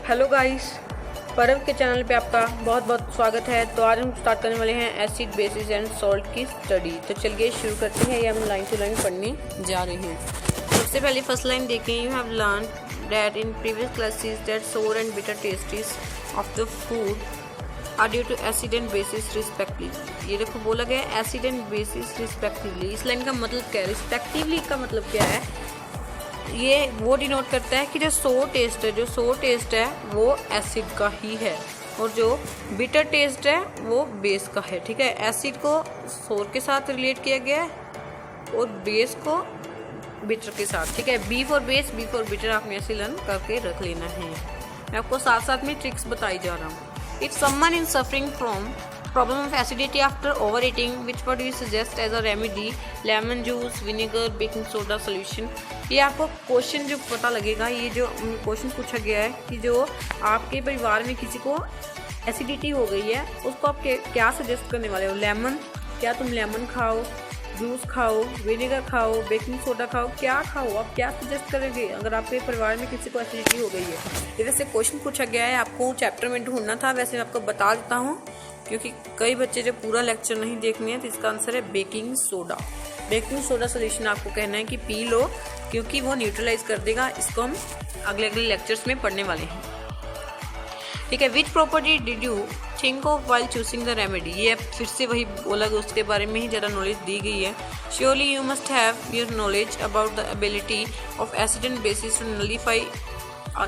Hello guys, परम के channel पे आपका बहुत बहुत स्वागत है। तो आज हम स्टार्ट करने वाले हैं एसिड बेसिस एंड सॉल्ट की स्टडी। तो चलिए शुरू करते हैं। ये हम लाइन टू लाइन पढ़ने जा रहे हैं। सबसे पहले फर्स्ट लाइन देखें। You have learn that in previous classes that sour and bitter tastes of the food are due to acid and basis respectively. ये देखो बोला गया है एसिड एंड बेसिस रिस्पेक्टिवली। इस लाइन का मतलब क्या है? रिस्पेक्टिवली का मतलब क्या है? ये वो डिनोट करता है कि जो सोर टेस्ट है वो एसिड का ही है और जो बिटर टेस्ट है वो बेस का है। ठीक है, एसिड को सोर के साथ रिलेट किया गया है और बेस को बिटर के साथ। ठीक है, B for base, B for bitter आपने ऐसे लर्न करके रख लेना है। मैं आपको साथ साथ में ट्रिक्स बताई जा रहा हूँ। If someone is suffering from problem of acidity after overeating, which what we suggest as a remedy? Lemon juice, vinegar, baking soda solution। ये आपको क्वेश्चन जो पता लगेगा, ये जो क्वेश्चन पूछा गया है कि जो आपके परिवार में किसी को एसिडिटी हो गई है उसको आप क्या सजेस्ट करने वाले हो? लेमन, क्या तुम लेमन खाओ, जूस खाओ, विनेगर खाओ, बेकिंग सोडा खाओ, क्या खाओ? आप क्या सजेस्ट करेंगे अगर आपके परिवार में किसी को एसिडिटी हो गई है? ये वैसे क्वेश्चन पूछा गया है, आपको चैप्टर में ढूंढना था। वैसे मैं आपको बता देता हूँ क्योंकि कई बच्चे जो पूरा लेक्चर नहीं देखने हैं, तो इसका आंसर है baking soda. Baking soda solution आपको कहना है कि पी लो क्योंकि वो न्यूट्रलाइज कर देगा। इसको हम अगले अगले लेक्चर्स में पढ़ने वाले हैं। ठीक है, which property did you think of while choosing the remedy? ये फिर से वही बोला गया, उसके बारे में ही ज़्यादा नॉलेज दी गई है। Surely you must have your knowledge about the ability of acid and bases to nullify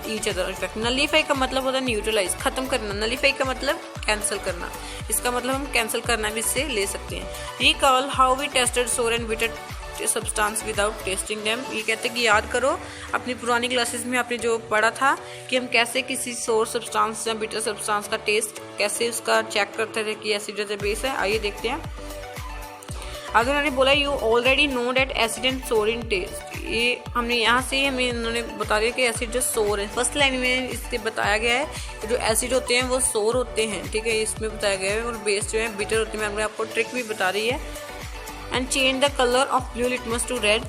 each other effect. Nullify का मतलब होता है न्यूट्रलाइज, खत्म करना। नलीफाई का मतलब कैंसिल करना। इसका मतलब हम कैंसिल करना भी इससे ले सकते हैं। रिकॉल हाउ वी टेस्टेड सोर and bitter substance without testing them. ये कहते हैं कि याद करो अपनी पुरानी क्लासेस में आपने जो पढ़ा था कि हम कैसे किसी सोर सब्सटेंस या बिटर सब्सटेंस का टेस्ट कैसे उसका चेक करते थे कि एसिड या बेस है। आइए देखते हैं। अगर उन्होंने बोला you already know that acid and sour in test, ये हमने यहाँ से हमें उन्होंने बता दिया कि एसिड जो सोर है। फर्स्ट लाइन में इससे बताया गया है कि जो एसिड होते हैं वो सोर होते हैं। ठीक है, इसमें बताया गया है। और बेस जो है बिटर होते हैं। मैंने आपको ट्रिक भी बता रही है। And change the colour of blue litmus to red.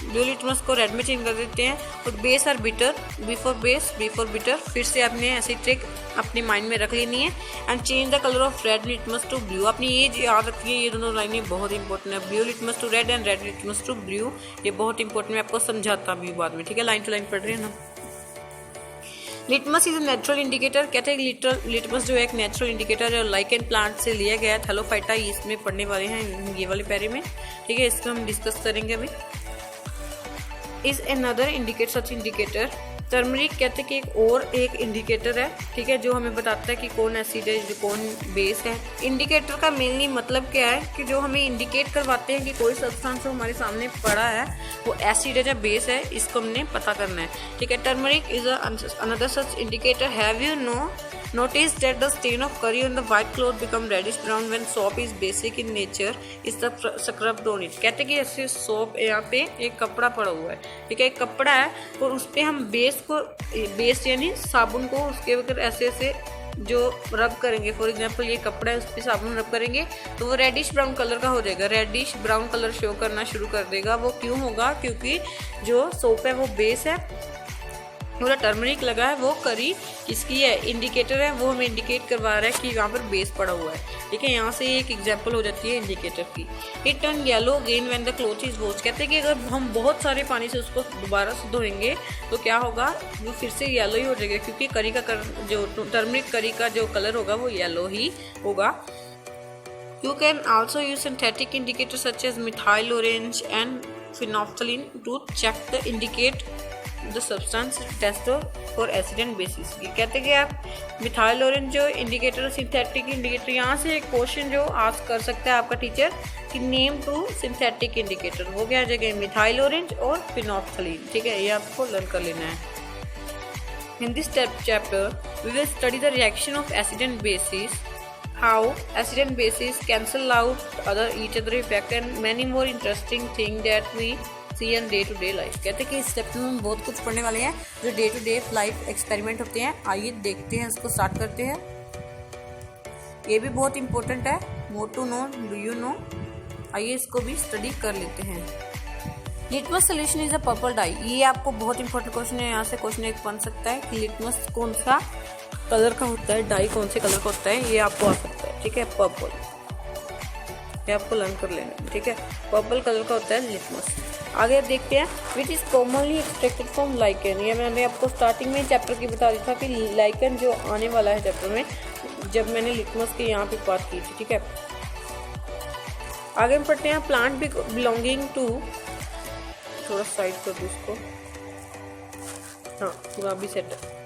Blue litmus को रेड में चेंज कर देते हैं। और बेस और bitter, B for base, B for bitter. फिर से आपने ऐसी ट्रिक अपने माइंड में रख लेनी है। And change the colour of red litmus to blue. आपने ये याद रखिए, ये दोनों लाइनें बहुत इंपॉर्टेंट है। Blue litmus to red and red litmus to blue, ये बहुत इंपॉर्टेंट। मैं आपको समझाता भी बाद में। ठीक है, लाइन टू लाइन पढ़ रहे हैं ना। Litmus is a natural indicator. कहते हैं लिटमस जो है एक नेचुरल इंडिकेटर है, लाइकेन प्लांट से लिया गया है। थैलोफाइटा इसमें पढ़ने वाले हैं ये वाले पैरे में। ठीक है, इसको हम डिस्कस करेंगे अभी। Is another indicator such indicator. Turmeric कहते हैं कि एक इंडिकेटर है। ठीक है, जो हमें बताता है कि कौन एसिड है, जो कौन बेस है। इंडिकेटर का मेनली मतलब क्या है कि जो हमें इंडिकेट करवाते हैं कि कोई सब्सटेंस हमारे सामने पड़ा है वो एसिड है या बेस है, इसको हमने पता करना है। ठीक है, turmeric is another such indicator. Have you notice that the stain of curry on the white cloth become reddish brown when soap is basic in nature is the scrubbed on it। कहते हैं कि ऐसे soap, यहाँ पे एक कपड़ा पड़ा हुआ है। ठीक है, एक कपड़ा है और उस पर हम बेस यानी साबुन को उसके ऊपर ऐसे ऐसे जो रब करेंगे। फॉर एग्जांपल ये कपड़ा है, उस पर साबुन रब करेंगे तो वो रेडिश ब्राउन कलर का हो जाएगा। रेडिश ब्राउन कलर शो करना शुरू कर देगा। वो क्यों होगा? क्योंकि जो सोप है वो बेस है, पूरा टर्मरिक लगा है वो करी किसकी है? इंडिकेटर है। वो हमें इंडिकेट करवा रहा है कि यहाँ पर बेस पड़ा हुआ है। ठीक है, यहाँ से एक एग्जांपल हो जाती है इंडिकेटर की। It turn yellow again when the cloth is wash. कहते हैं कि अगर हम बहुत सारे पानी से उसको दोबारा से धोएंगे तो क्या होगा? वो फिर से येलो ही हो जाएगा क्योंकि करी का जो टर्मरिक करी का जो कलर होगा वो येलो ही होगा। You can also use synthetic indicators such as methyl orange and phenolphthalein to check the indicate the substance test for acid and basis। ये कहते हैं कि आप मिथाइल ऑरेंज जो इंडिकेटर, सिंथेटिक इंडिकेटर, यहाँ से एक क्वेश्चन जो आस्क कर सकता है आपका टीचर कि नेम टू सिंथेटिक इंडिकेटर। वो क्या जगह? मिथाइल ऑरेंज और फिनोल्फथलीन। ठीक है, ये आपको लर्न कर लेना है। In this chapter we will study the reaction of acid and bases, how acid and bases cancel out each other effect and many more interesting things that we see in day to day life। कहते हैं कि इस chapter में हम बहुत कुछ पढ़ने वाले हैं जो day to day life experiment होते हैं। आइए देखते हैं, इसको स्टार्ट करते हैं। ये भी बहुत इंपॉर्टेंट है। More to know, do you know. आइए इसको भी स्टडी कर लेते हैं। Litmus solution is a purple dye. ये आपको बहुत इंपॉर्टेंट क्वेश्चन है, यहाँ से क्वेश्चन एक बन सकता है कि लिटमस कौन सा कलर का होता है, डाई कौन से कलर का होता है, ये आपको आ सकता है। ठीक है, पर्पल, ये आपको लर्न कर लेना है। ठीक है, पर्पल कलर का होता है लिटमस। आगे आप देखते हैं which is commonly extracted from lichen. ये मैंने आपको स्टार्टिंग में चैप्टर की बता दिया था कि लाइकन जो आने वाला है चैप्टर में, जब मैंने लिटमस की यहाँ पे बात की थी। ठीक है, आगे हम पढ़ते हैं प्लांट बिलोंगिंग टू, थोड़ा साइड कर दो इसको, हाँ पूरा भी सेट है।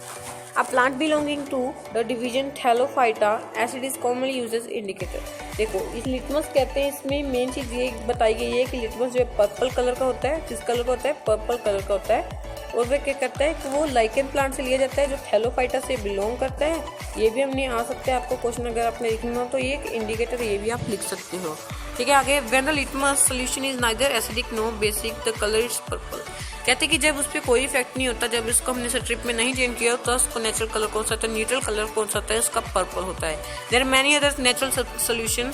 A plant belonging to the division Thallophyta, acid is commonly used as indicator। देखो इस लिटमस कहते हैं, इसमें मेन चीज़ ये बताई गई है कि लिटमस जो है पर्पल कलर का होता है। किस कलर का होता है? पर्पल कलर का होता है। और वह क्या करता है कि वो लाइकन प्लांट से लिया जाता है जो थैलोफाइटा से बिलोंग करता है। ये भी हमने आ सकता है आपको क्वेश्चन अगर आपने लिखना हो तो ये एक इंडिकेटर, ये भी आप लिख सकते हो। ठीक है, आगे when the litmus solution is neither acidic no basic the colour is purple. कहते हैं कि जब उस पर कोई इफेक्ट नहीं होता, जब इसको हमने स्ट्रिप में नहीं चेंज किया तो उसको नेचुरल कलर कौन सा होता है, न्यूट्रल कलर कौन सा होता है, उसका पर्पल होता है। There are many other natural solution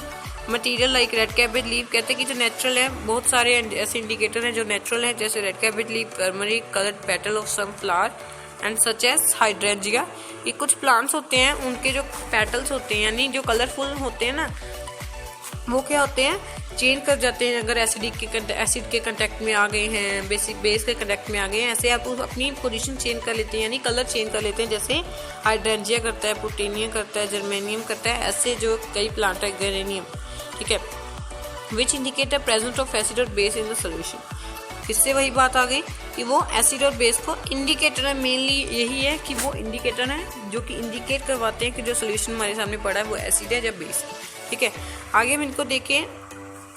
material like red cabbage leaf. कहते हैं कि जो नेचुरल है, बहुत सारे ऐसे इंडिकेटर हैं जो नेचुरल है, जैसे red cabbage leaf, turmeric, coloured petal of some flower and such as hydrangea. ये कुछ प्लांट्स होते हैं, उनके जो पेटल्स होते हैं यानी जो कलरफुल होते हैं ना, वो क्या होते हैं, चेंज कर जाते हैं अगर एसिड के कंटेक्ट में आ गए हैं, बेस के कंटेक्ट में आ गए हैं। ऐसे आप अपनी पोजीशन चेंज कर लेते हैं यानी कलर चेंज कर लेते हैं, जैसे हाइड्रेंजिया करता है, प्रोटीनिया करता है, जर्मेनियम करता है, ऐसे जो कई प्लांट है, गेरेनियम। ठीक है, विच इंडिकेटर प्रेजेंस ऑफ एसिड और बेस इन द सोल्यूशन। इससे वही बात आ गई कि वो एसिड और बेस को इंडिकेटर है, मेनली यही है कि वो इंडिकेटर है जो कि इंडिकेट करवाते हैं कि जो सोल्यूशन हमारे सामने पड़ा है वो एसिड है या बेस है। ठीक है, आगे हम इनको देखें,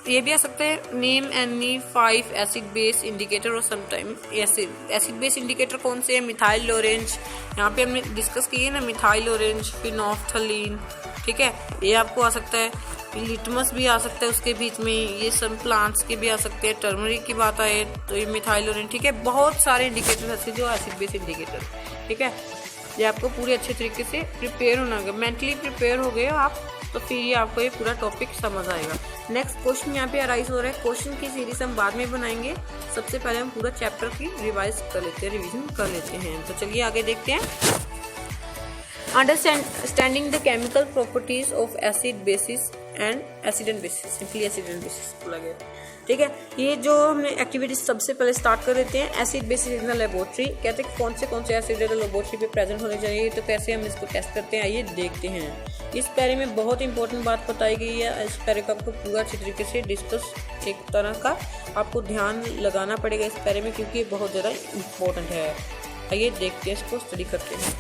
ये भी आ सकता है name any 5 acid base indicator और समटाइम एसिड बेस इंडिकेटर कौन से है, मिथाइल ऑरेंज, यहाँ पे हमने डिस्कस किए ना, मिथाइल ऑरेंज, फिनोफ्थलीन। ठीक है, ये आपको आ सकता है, लिटमस भी आ सकता है उसके बीच में, ये सब प्लांट्स के भी आ सकते हैं, टर्मरिक की बात आए तो ये मिथाइल ऑरेंज। ठीक है, बहुत सारे इंडिकेटर ऐसे जो एसिड बेस इंडिकेटर। ठीक है, ये आपको पूरे अच्छे तरीके से प्रिपेयर होना होगा, मेंटली प्रिपेयर हो गए हो आप, तो फिर ये आपको ये पूरा टॉपिक समझ आएगा। नेक्स्ट क्वेश्चन यहाँ पे अराइज हो रहा है, क्वेश्चन की सीरीज हम बाद में बनाएंगे, सबसे पहले हम पूरा चैप्टर की रिवाइज कर लेते हैं, रिवीजन कर लेते हैं। तो चलिए आगे देखते हैं। Understanding the chemical properties of acid basis and acid and basis, simply acid and basis बोला गया। ठीक है, ये जो हमने एक्टिविटीज सबसे पहले स्टार्ट कर देते हैं, acid basis in the laboratory. कहते हैं कौन से एसिड लेबोरेटरी पे प्रेजेंट होने चाहिए, तो कैसे हम इसको टेस्ट करते हैं, आइए देखते हैं। इस पैरे में बहुत इंपॉर्टेंट बात बताई गई है, इस पैरे को आपको पूरा अच्छी तरीके से डिस्कस, एक तरह का आपको ध्यान लगाना पड़ेगा इस पैरे में, क्योंकि ये बहुत ज़्यादा इंपॉर्टेंट है। आइए देखते हैं, इसको स्टडी करते हैं।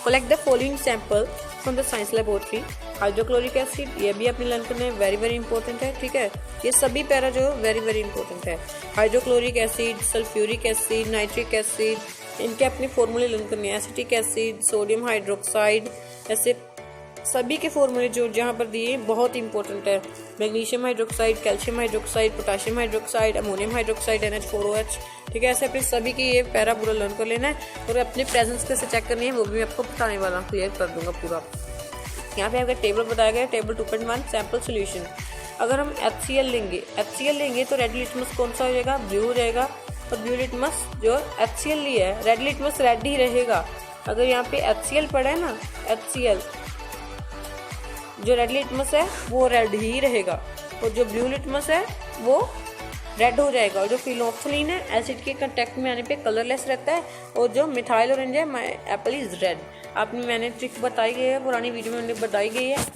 Collect the following sample from the science laboratory. Hydrochloric acid, ये भी आपने लर्न करना है, वेरी इंपॉर्टेंट है। ठीक है, ये सभी पैरा जो वेरी इंपॉर्टेंट है। Hydrochloric acid, sulphuric acid, nitric acid, इनके अपने फॉर्मूले लर्न करने हैं। एसिटिक एसिड, सोडियम हाइड्रोक्साइड, ऐसे सभी के फॉर्मूले जो जहाँ पर दिए बहुत इंपॉर्टेंट है। Magnesium hydroxide, calcium hydroxide, potassium hydroxide, ammonium hydroxide, NH4OH। ठीक है, ऐसे अपने सभी की ये पैरा पूरा लर्न कर लेना है, और अपने प्रेजेंस कैसे चेक करनी है वो भी मैं आपको बताने वाला हूँ, क्लियर कर दूंगा पूरा। यहाँ पे आपका टेबल बताया गया है, टेबल 2.1 सैंपल सोल्यूशन। अगर हम HCl लेंगे तो रेड लिटमस कौन सा हो जाएगा, ब्लू हो जाएगा, और ब्लू लिटमस जो HCl लिया है, रेड लिटमस रेड ही रहेगा। अगर यहाँ पे HCl पड़ा है ना, HCl जो रेड लिटमस है वो रेड ही रहेगा, और जो ब्लू लिटमस है वो रेड हो जाएगा, और जो फिनोफ्थलीन है एसिड के कांटेक्ट में आने पे कलरलेस रहता है, और जो मिथाइल ऑरेंज है माय एप्पल इज रेड। आपने मैंने ट्रिक बताई गई है, पुरानी वीडियो में मैंने बताई गई है।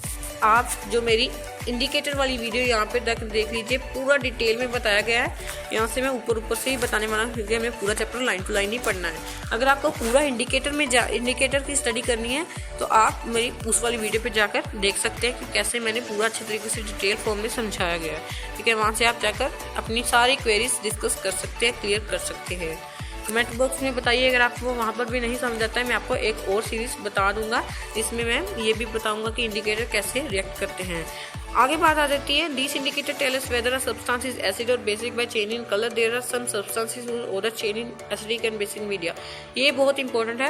आप जो मेरी इंडिकेटर वाली वीडियो यहाँ पे तक देख लीजिए, पूरा डिटेल में बताया गया है। यहाँ से मैं ऊपर से ही बताने वाला हूँ, क्योंकि हमें पूरा चैप्टर लाइन टू लाइन ही पढ़ना है। अगर आपको पूरा इंडिकेटर की स्टडी करनी है तो आप मेरी उस वाली वीडियो पे जाकर देख सकते हैं कि कैसे मैंने पूरा अच्छे तरीके से डिटेल फॉर्म में समझाया गया है। ठीक है, वहाँ से आप जाकर अपनी सारी क्वेरीज डिस्कस कर सकते हैं, क्लियर कर सकते हैं। कमेंट बॉक्स में बताइए अगर आपको वहाँ पर भी नहीं समझ आता है, मैं आपको एक और सीरीज बता दूंगा जिसमें मैं ये भी बताऊंगा कि इंडिकेटर कैसे रिएक्ट करते हैं। आगे बात आ जाती है, this indicator tell us whether a substance is acid or basic by change in colour, there are some substances or change in acidic and basic media. ये बहुत इंपॉर्टेंट है।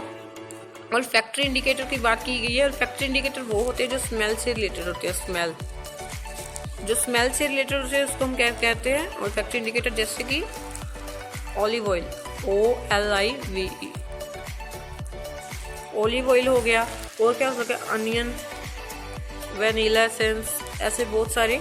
और फैक्ट्री इंडिकेटर की बात की गई है, और फैक्ट्री इंडिकेटर वो होते हैं जो स्मेल से रिलेटेड होते हैं, स्मेल। जो स्मेल से रिलेटेड होते हैं उसको हम क्या कहते हैं, ओल्फैक्टरी इंडिकेटर, जैसे कि olive oil, OLIVE, olive oil हो गया। और क्या हो सकता है, अनियन, वनीला एसेंस, ऐसे बहुत सारे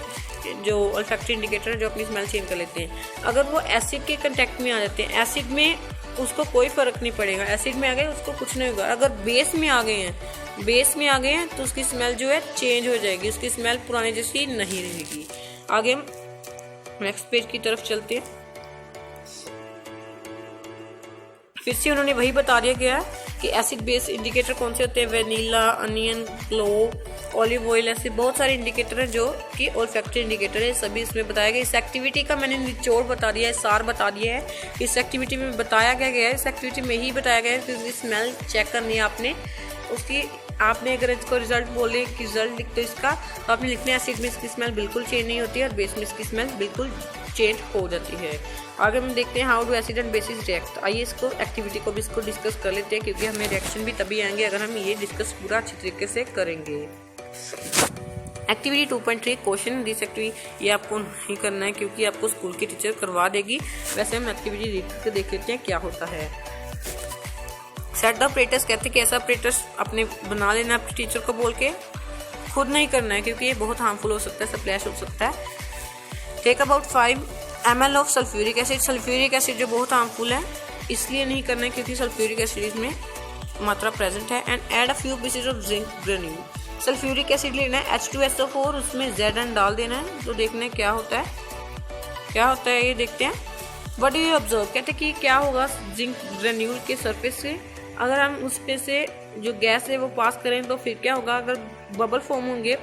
जो ओल्फैक्टरी इंडिकेटर जो अपनी स्मेल चेंज कर लेते हैं। अगर वो एसिड के कांटेक्ट में आ जाते हैं, एसिड में उसको कोई फर्क नहीं पड़ेगा, एसिड में आ गए उसको कुछ नहीं होगा। अगर बेस में आ गए हैं तो उसकी स्मेल जो है चेंज हो जाएगी, उसकी स्मेल पुराने जैसी नहीं रहेगी। आगे हम नेक्स्ट पेज की तरफ चलते हैं। फिर से उन्होंने वही बता दिया गया कि एसिड बेस इंडिकेटर कौन से होते हैं, vanilla, onion, clove, olive oil, ऐसे बहुत सारे इंडिकेटर हैं जो कि ओल्फैक्टरी इंडिकेटर है, सभी इसमें बताया गया। इस एक्टिविटी का मैंने निचोड़ बता दिया है, सार बता दिया है। इस एक्टिविटी में बताया क्या गया है, इस एक्टिविटी में ही बताया गया है कि उसकी स्मेल चेक करनी है आपने। उसकी आपने अगर इसको रिजल्ट बोले कि रिजल्ट लिखते इसका, तो आपने लिखना है एसिड में इसकी स्मेल बिल्कुल चेंज नहीं होती है और बेस में इसकी स्मेल बिल्कुल चेंज हो जाती है। आगे हम देखते हैं how do acid and basis react. आइए इसको एक्टिविटी को भी इसको डिस्कस कर लेते हैं, क्योंकि हमें रिएक्शन भी तभी आएंगे अगर हम ये डिस्कस पूरा अच्छी तरीके से करेंगे। एक्टिविटी 2.3 क्वेश्चन दिस एक्टिविटी, ये आपको नहीं करना है क्योंकि आपको स्कूल की टीचर करवा देगी। वैसे हम एक्टिविटी देख के देख लेते हैं क्या होता है। सेट द ऑपरेटर्स, कहते हैं कि ऐसा ऑपरेटर्स अपने बना लेना अपने टीचर को बोल के, खुद नहीं करना है क्योंकि ये बहुत हार्मफुल हो सकता है, स्प्लैश हो सकता है। Take about 5 ml of sulphuric acid, sulphuric acid जो बहुत हार्मफुल है इसलिए नहीं करना है क्योंकि सल्फ्यूरिक एसिड में मात्रा प्रेजेंट है। And add a few pieces of zinc granule, sulphuric acid लेना है H2SO4, उसमें Zn डाल देना है, तो देखना है क्या होता है ये देखते हैं। व्हाट डू यू ऑब्जर्व, कहते हैं कि क्या होगा जिंक ग्रेन्यूल के सरफेस से, अगर हम उस पे से जो गैस है वो पास करें तो फिर क्या होगा, अगर बबल फॉर्म होंगे।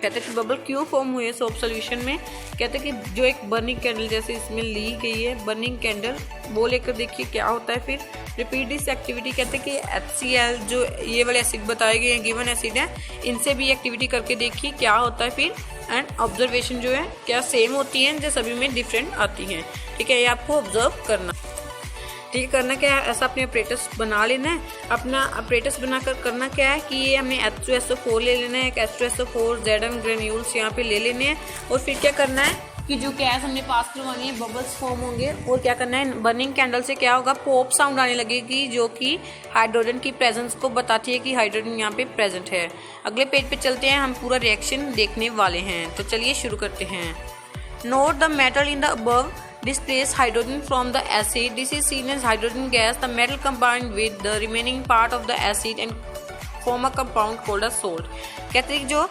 कहते हैं कि बबल क्यों फॉर्म हुए सोप सोल्यूशन में, कहते हैं कि जो एक बर्निंग कैंडल जैसे इसमें ली गई है बर्निंग कैंडल, वो लेकर देखिए क्या होता है। फिर रिपीट दिस एक्टिविटी, कहते हैं कि HCl जो ये वाले एसिड बताए गए हैं, गिवन एसिड है, इनसे भी एक्टिविटी करके देखिए क्या होता है। फिर एंड ऑब्जर्वेशन जो है क्या सेम होती है जो सभी में डिफरेंट आती हैं। ठीक है, ये आपको ऑब्जर्व करना, ठीक है। करना क्या है, ऐसा अपने ऑपरेटर्स बना लेना है। अपना ऑपरेटर्स बनाकर करना क्या है कि ये हमने H2SO4 ले लेना है, एक H2SO4 Zn ग्रेन्यूल्स यहाँ पे ले लेने हैं। और फिर क्या करना है कि जो गैस हमने पास करवानी है, बबल्स फॉर्म होंगे और क्या करना है, बर्निंग कैंडल से क्या होगा, पॉप साउंड आने लगेगी जो कि हाइड्रोजन की प्रेजेंस को बताती है कि हाइड्रोजन यहाँ पे प्रेजेंट है। अगले पेज पे चलते हैं, हम पूरा रिएक्शन देखने वाले हैं, तो चलिए शुरू करते हैं। Note the metal in the above displace hydrogen from the acid. This is seen as hydrogen gas. The metal combined with the remaining part of the acid and form a compound called as salt. कहते हैं जो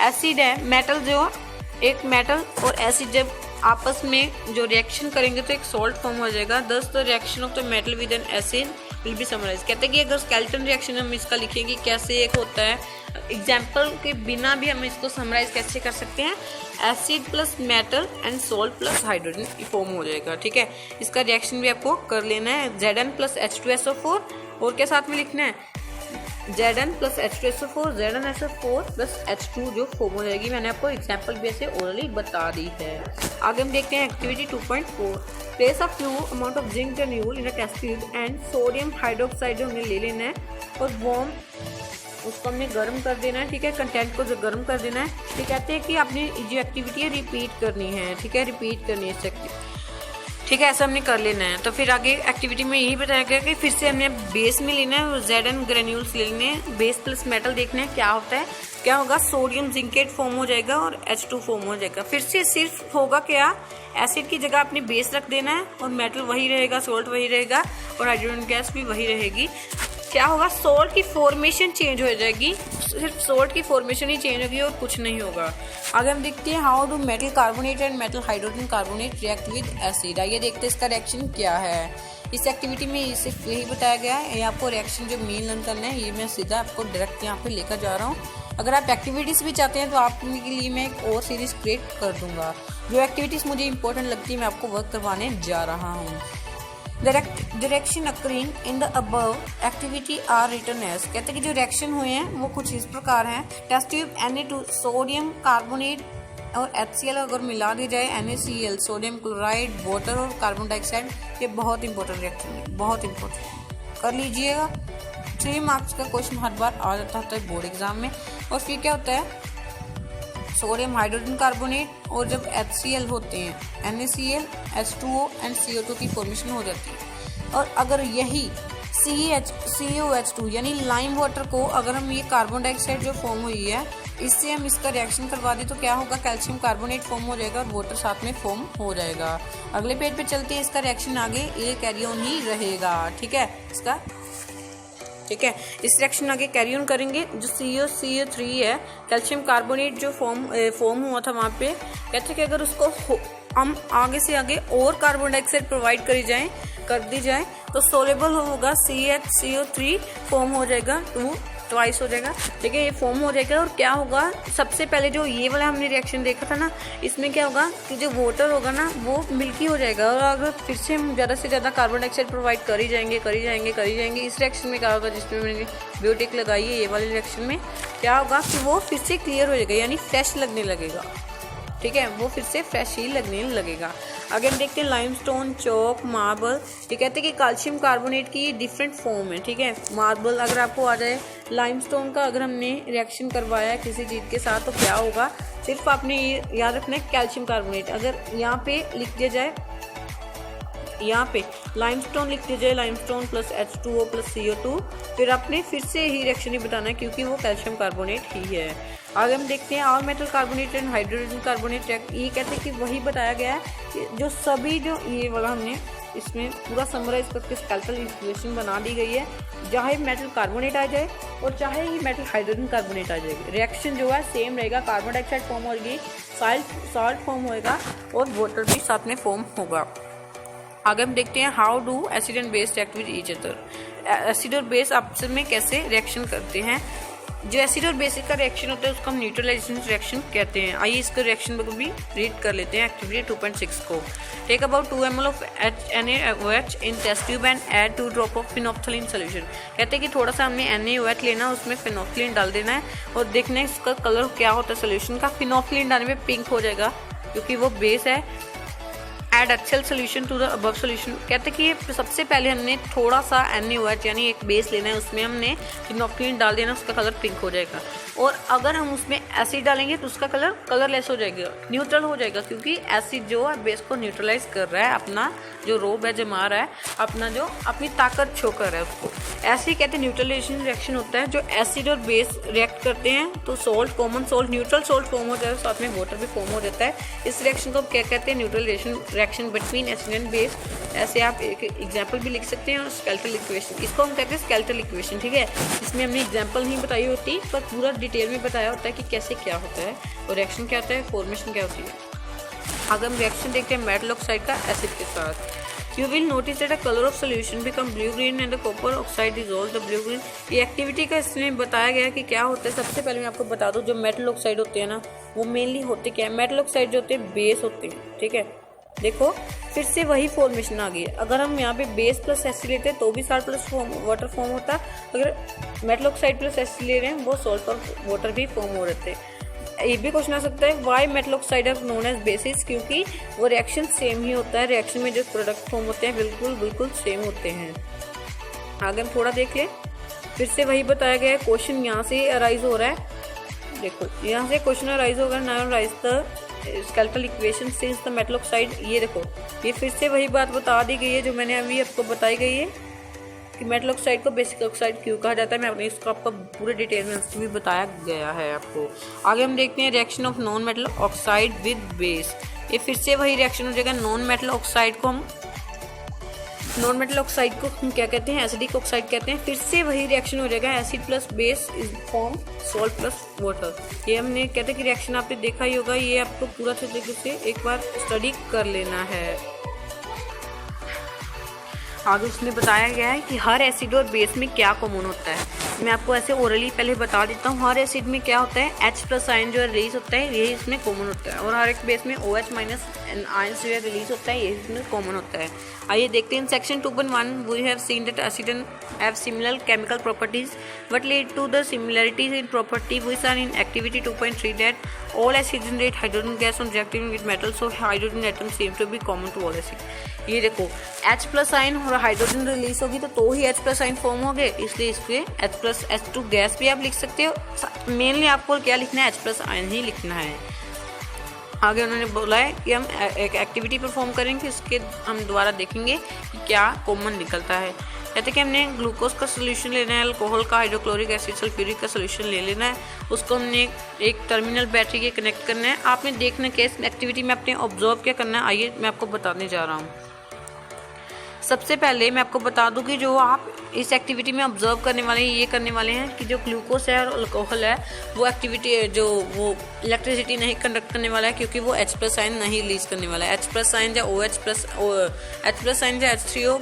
acid है, metal जो एक metal और acid जब आपस में जो रिएक्शन करेंगे तो एक सॉल्ट फॉर्म हो जाएगा। Thus the reaction of the metal with an acid will be summarized. कहते हैं कि अगर स्केलेटन रिएक्शन हम इसका लिखेंगे कैसे एक होता है, एग्जाम्पल के बिना भी हम इसको समराइज कैसे कर सकते हैं, acid plus metal and salt plus hydrogen form हो जाएगा। ठीक है, इसका रिएक्शन भी आपको कर लेना है। Zn प्लस H2SO4 और क्या साथ में लिखना है, Zn plus H2SO4 ZnSO4 plus H2 जो फॉर्म हो जाएगी। मैंने आपको एग्जाम्पल भी ऐसे ओरली बता दी है। आगे हम देखते हैं activity 2.4। Place a few amount of zinc granule in a test tube and sodium hydroxide जो हमने ले लेना है और वार्म उसको हमने गर्म कर देना है। ठीक है, कंटेंट को जो गर्म कर देना है। ठीक, कहते हैं कि आपने जो एक्टिविटी है रिपीट करनी है। ठीक है, रिपीट करनी है इस एक्टिविटी। ठीक है, ऐसा हमने कर लेना है। तो फिर आगे एक्टिविटी में यही बताया गया कि फिर से हमने बेस में लेना है और Zn ग्रेन्यूल्स ले लेने हैं। बेस प्लस मेटल देखना है क्या होता है, क्या होगा, सोडियम जिंकेट फॉर्म हो जाएगा और H2 फॉर्म हो जाएगा। फिर से सिर्फ होगा क्या, एसिड की जगह आपने बेस रख देना है और मेटल वही रहेगा, सोल्ट वही रहेगा और हाइड्रोजन गैस भी वही रहेगी। क्या होगा, सोल्ट की फॉर्मेशन चेंज हो जाएगी, सिर्फ सोल्ट की फॉर्मेशन ही चेंज होगी और कुछ नहीं होगा। आगे हम देखते हैं how do metal carbonate and metal hydrogen carbonate react with acid. आइए देखते हैं इसका रिएक्शन क्या है। इस एक्टिविटी में सिर्फ यही बताया गया है। ये आपको रिएक्शन जो मेन लर्न करना है ये मैं सीधा आपको डायरेक्ट यहाँ पे लेकर जा रहा हूँ। अगर आप एक्टिविटीज़ भी चाहते हैं तो आपके लिए मैं एक और सीरीज क्रिएट कर दूंगा। जो एक्टिविटीज़ मुझे इंपॉर्टेंट लगती है मैं आपको वर्क करवाने जा रहा हूँ। Direction occurring in the above activity are written as. कहते हैं कि जो रिएक्शन हुए हैं वो कुछ इस प्रकार हैं। Test tube Na2 sodium carbonate और HCl अगर मिला दी जाए NaCl, सोडियम क्लोराइड, वाटर और कार्बन डाइऑक्साइड, ये बहुत इंपॉर्टेंट रिएक्शन है, बहुत इंपॉर्टेंट कर लीजिएगा। 3 मार्क्स का क्वेश्चन हर बार आ जाता है बोर्ड एग्जाम में। और फिर क्या होता है, सोडियम हाइड्रोजन कार्बोनेट, और जब HCl होते हैं NaCl, H2O एंड CO2 की फॉर्मेशन हो जाती है। और अगर यही COH2 यानी लाइम वाटर को अगर हम ये कार्बन डाइऑक्साइड जो फॉर्म हुई है इससे हम इसका रिएक्शन करवा दें तो क्या होगा, कैल्शियम कार्बोनेट फॉर्म हो जाएगा और वाटर साथ में फॉर्म हो जाएगा। अगले पेज पे चलते हैं, इसका रिएक्शन आगे ये कैरी ऑन ही रहेगा। ठीक है, ठीक है, इस रिएक्शन आगे कैरी ऑन करेंगे। जो CO3 है, कैल्शियम कार्बोनेट जो फॉर्म हुआ था वहाँ पे, कहते हैं कि अगर उसको हम आगे से आगे और कार्बन डाइऑक्साइड प्रोवाइड कर दी जाए तो सोलेबल होगा CH CO3 फॉर्म हो जाएगा, ट्वाइस हो जाएगा। ठीक है, ये फॉर्म हो जाएगा। और क्या होगा, सबसे पहले जो ये वाला हमने रिएक्शन देखा था ना, इसमें क्या होगा कि जो वाटर होगा ना वो मिल्की हो जाएगा। और अगर फिर से हम ज़्यादा से ज़्यादा कार्बन डाइऑक्साइड प्रोवाइड करी जाएंगे इस रिएक्शन में क्या होगा, जिसमें मैंने ब्योटिक लगाई है, ये वाले रिएक्शन में क्या होगा कि वो फिर से क्लियर हो जाएगा, यानी फ्रेश लगने लगेगा। ठीक है, वो फिर से फ्रेश ही लगने लगेगा। आगे हम देखते हैं लाइमस्टोन, चौक, मार्बल। ये कहते हैं कि कैल्शियम कार्बोनेट की डिफरेंट फॉर्म है। ठीक है, मार्बल अगर आपको आ जाए, लाइमस्टोन का अगर हमने रिएक्शन करवाया किसी चीज़ के साथ तो क्या होगा, सिर्फ आपने ये याद रखना है कैल्शियम कार्बोनेट। अगर यहाँ पे लिख दिया जाए, यहाँ पे लाइमस्टोन लिख दिया जाए, limestone plus H2O plus CO2, फिर आपने फिर से ही रिएक्शन ही बताना है क्योंकि वो कैल्शियम कार्बोनेट ही है। आगे हम देखते हैं all metal carbonate and hydrogen carbonate. ये कहते हैं कि वही बताया गया है कि जो सभी जो ये वाला हमने इसमें पूरा समराइज करके स्केलेटल इक्वेशन बना दी गई है, चाहे मेटल कार्बोनेट आ जाए और चाहे ही मेटल हाइड्रोजन कार्बोनेट आ जाएगी, रिएक्शन जो है सेम रहेगा। कार्बन डाइऑक्साइड फॉर्म होगी, साल्ट फॉर्म होएगा और वाटर भी साथ में फॉर्म होगा। आगे हम देखते हैं how do acid and base react with each other. Acid और बेस आपस में कैसे रिएक्शन करते हैं। जो एसिड और बेसिक का रिएक्शन होता है उसको हम न्यूट्रलाइजेशन रिएक्शन कहते हैं। आइए इसके रिएक्शन को भी रीड कर लेते हैं, एक्टिविटी 2.6 को। Take about 2 ml of NaOH in test tube and add 2 drop of phenolphthalein solution. कहते हैं कि थोड़ा सा हमने NaOH लेना, उसमें फिनोल्फथलीन डाल देना है और देखना है इसका कलर क्या होता है सोल्यूशन का। फिनोल्फथलीन डालने में पिंक हो जाएगा क्योंकि वो बेस है। Add HCl solution to the above solution. कहते हैं कि सबसे पहले हमने थोड़ा सा NaOH यानी एक बेस लेना है, उसमें हमने फिनोल्फथलीन डाल देना, उसका कलर पिंक हो जाएगा। और अगर हम उसमें एसिड डालेंगे तो उसका कलर कलरलेस हो जाएगा, न्यूट्रल हो जाएगा, क्योंकि एसिड जो है बेस को न्यूट्रलाइज कर रहा है, अपना जो रोब है जमा रहा है, अपना जो अपनी ताकत शो कर रहा है उसको। ऐसे ही कहते हैं न्यूट्रलाइजेशन रिएक्शन होता है। जो एसिड और बेस रिएक्ट करते हैं तो salt, common salt, neutral salt form हो जाता है, साथ में वाटर भी फॉर्म हो जाता है। इस रिएक्शन को क्या कहते हैं, neutralization reaction between acid and base. ऐसे आप एक एग्जाम्पल भी लिख सकते हैं। और स्केलेटल इक्वेशन, इसको हम कहते हैं स्केलेटल इक्वेशन। ठीक है, इसमें हमने एग्जाम्पल नहीं बताई होती पर पूरा डिटेल में बताया होता है कि कैसे क्या होता है और रिएक्शन क्या होता है, फॉर्मेशन क्या होती है। अगर हम रिएक्शन देखते हैं मेटल ऑक्साइड का एसिड के साथ, you will notice that the color of solution become blue green and the copper oxide dissolve the blue green। ये एक्टिविटी का इसमें बताया गया है कि क्या होता है। सबसे पहले मैं आपको बता दूं, जो मेटल ऑक्साइड होते हैं ना वो मेनली होते क्या है, मेटल ऑक्साइड जो होते हैं बेस होते हैं। ठीक है, देखो फिर से वही फॉर्मेशन आ गई है। अगर हम यहाँ पे बेस प्लस एसिड लेते हैं तो भी साल्ट प्लस वाटर फॉर्म होता है। अगर मेटल ऑक्साइड प्लस एसिड ले रहे हैं वो सॉल्ट और वाटर भी फॉर्म हो रहते हैं। ये भी क्वेश्चन आ सकता है why metal oxide are known as bases, क्योंकि वो रिएक्शन सेम ही होता है, रिएक्शन में जो प्रोडक्ट फॉर्म होते हैं बिल्कुल सेम होते हैं। आगे हम थोड़ा देख लें, फिर से वही बताया गया है। क्वेश्चन यहाँ से अराइज हो रहा है, देखो यहाँ से क्वेश्चन अराइज होगा, now rise the skeletal equation since the metal oxide. ये देखो ये फिर से वही बात बता दी गई है जो मैंने अभी आपको बताई गई है कि मेटल ऑक्साइड को बेसिक ऑक्साइड क्यों कहा जाता है। मैं अपने इसको आपको पूरे डिटेल में उसको भी बताया गया है आपको। आगे हम देखते हैं reaction of non metal oxide with base. ये फिर से वही रिएक्शन हो जाएगा। नॉन मेटल ऑक्साइड को हम क्या कहते हैं, एसिडिक ऑक्साइड कहते हैं। फिर से वही रिएक्शन हो जाएगा, acid plus base is form salt plus water. ये हमने कहते हैं कि रिएक्शन आपने देखा ही होगा, ये आपको पूरा तरीके से एक बार स्टडी कर लेना है। आगे उसमें बताया गया है कि हर एसिड और बेस में क्या कॉमन होता है। मैं आपको ऐसे ओरली पहले बता देता हूँ। हर एसिड में क्या होता है, H प्लस आयन जो है रिलीज होता है, यही इसमें कॉमन होता है। और हर एक बेस में OH माइनस आयन जो है रिलीज होता है, यही इसमें कॉमन होता है। आइए देखते हैं। Section 2.1 we have seen that acid have similar chemical properties. What lead to the similarities in property? We saw in activity 2.3 that all acids generate hydrogen gas on reacting with metal, so hydrogen atoms seem to be common to all acids. ये देखो H plus ion और hydrogen release होगी तो ही H plus ion form हो गए, इसलिए इसके H plus H2 gas भी आप लिख सकते हो। मेनली आपको क्या लिखना है, H प्लस आयन ही लिखना है। आगे उन्होंने बोला है कि हम एक एक्टिविटी परफॉर्म करेंगे, उसके हम दोबारा देखेंगे कि क्या कॉमन निकलता है। कहते कि हमने ग्लूकोज का सोल्यूशन लेना है, अल्कोहल का, हाइड्रोक्लोरिक एसिड, सल्फ्यूरिक का सोल्यूशन ले लेना है, उसको हमने एक टर्मिनल बैटरी के कनेक्ट करना है। आपने देखना कि इस एक्टिविटी में आपने ऑब्जर्व क्या करना है, आइए मैं आपको बताने जा रहा हूँ। सबसे पहले मैं आपको बता दूं कि जो आप इस एक्टिविटी में ऑब्जर्व करने वाले हैं, ये करने वाले हैं कि जो ग्लूकोज है और अल्कोहल है वो एक्टिविटी जो वो इलेक्ट्रिसिटी नहीं कंडक्ट करने वाला है, क्योंकि वो H+ आयन नहीं रिलीज करने वाला है। H+ आयन या H+ आयन या H3O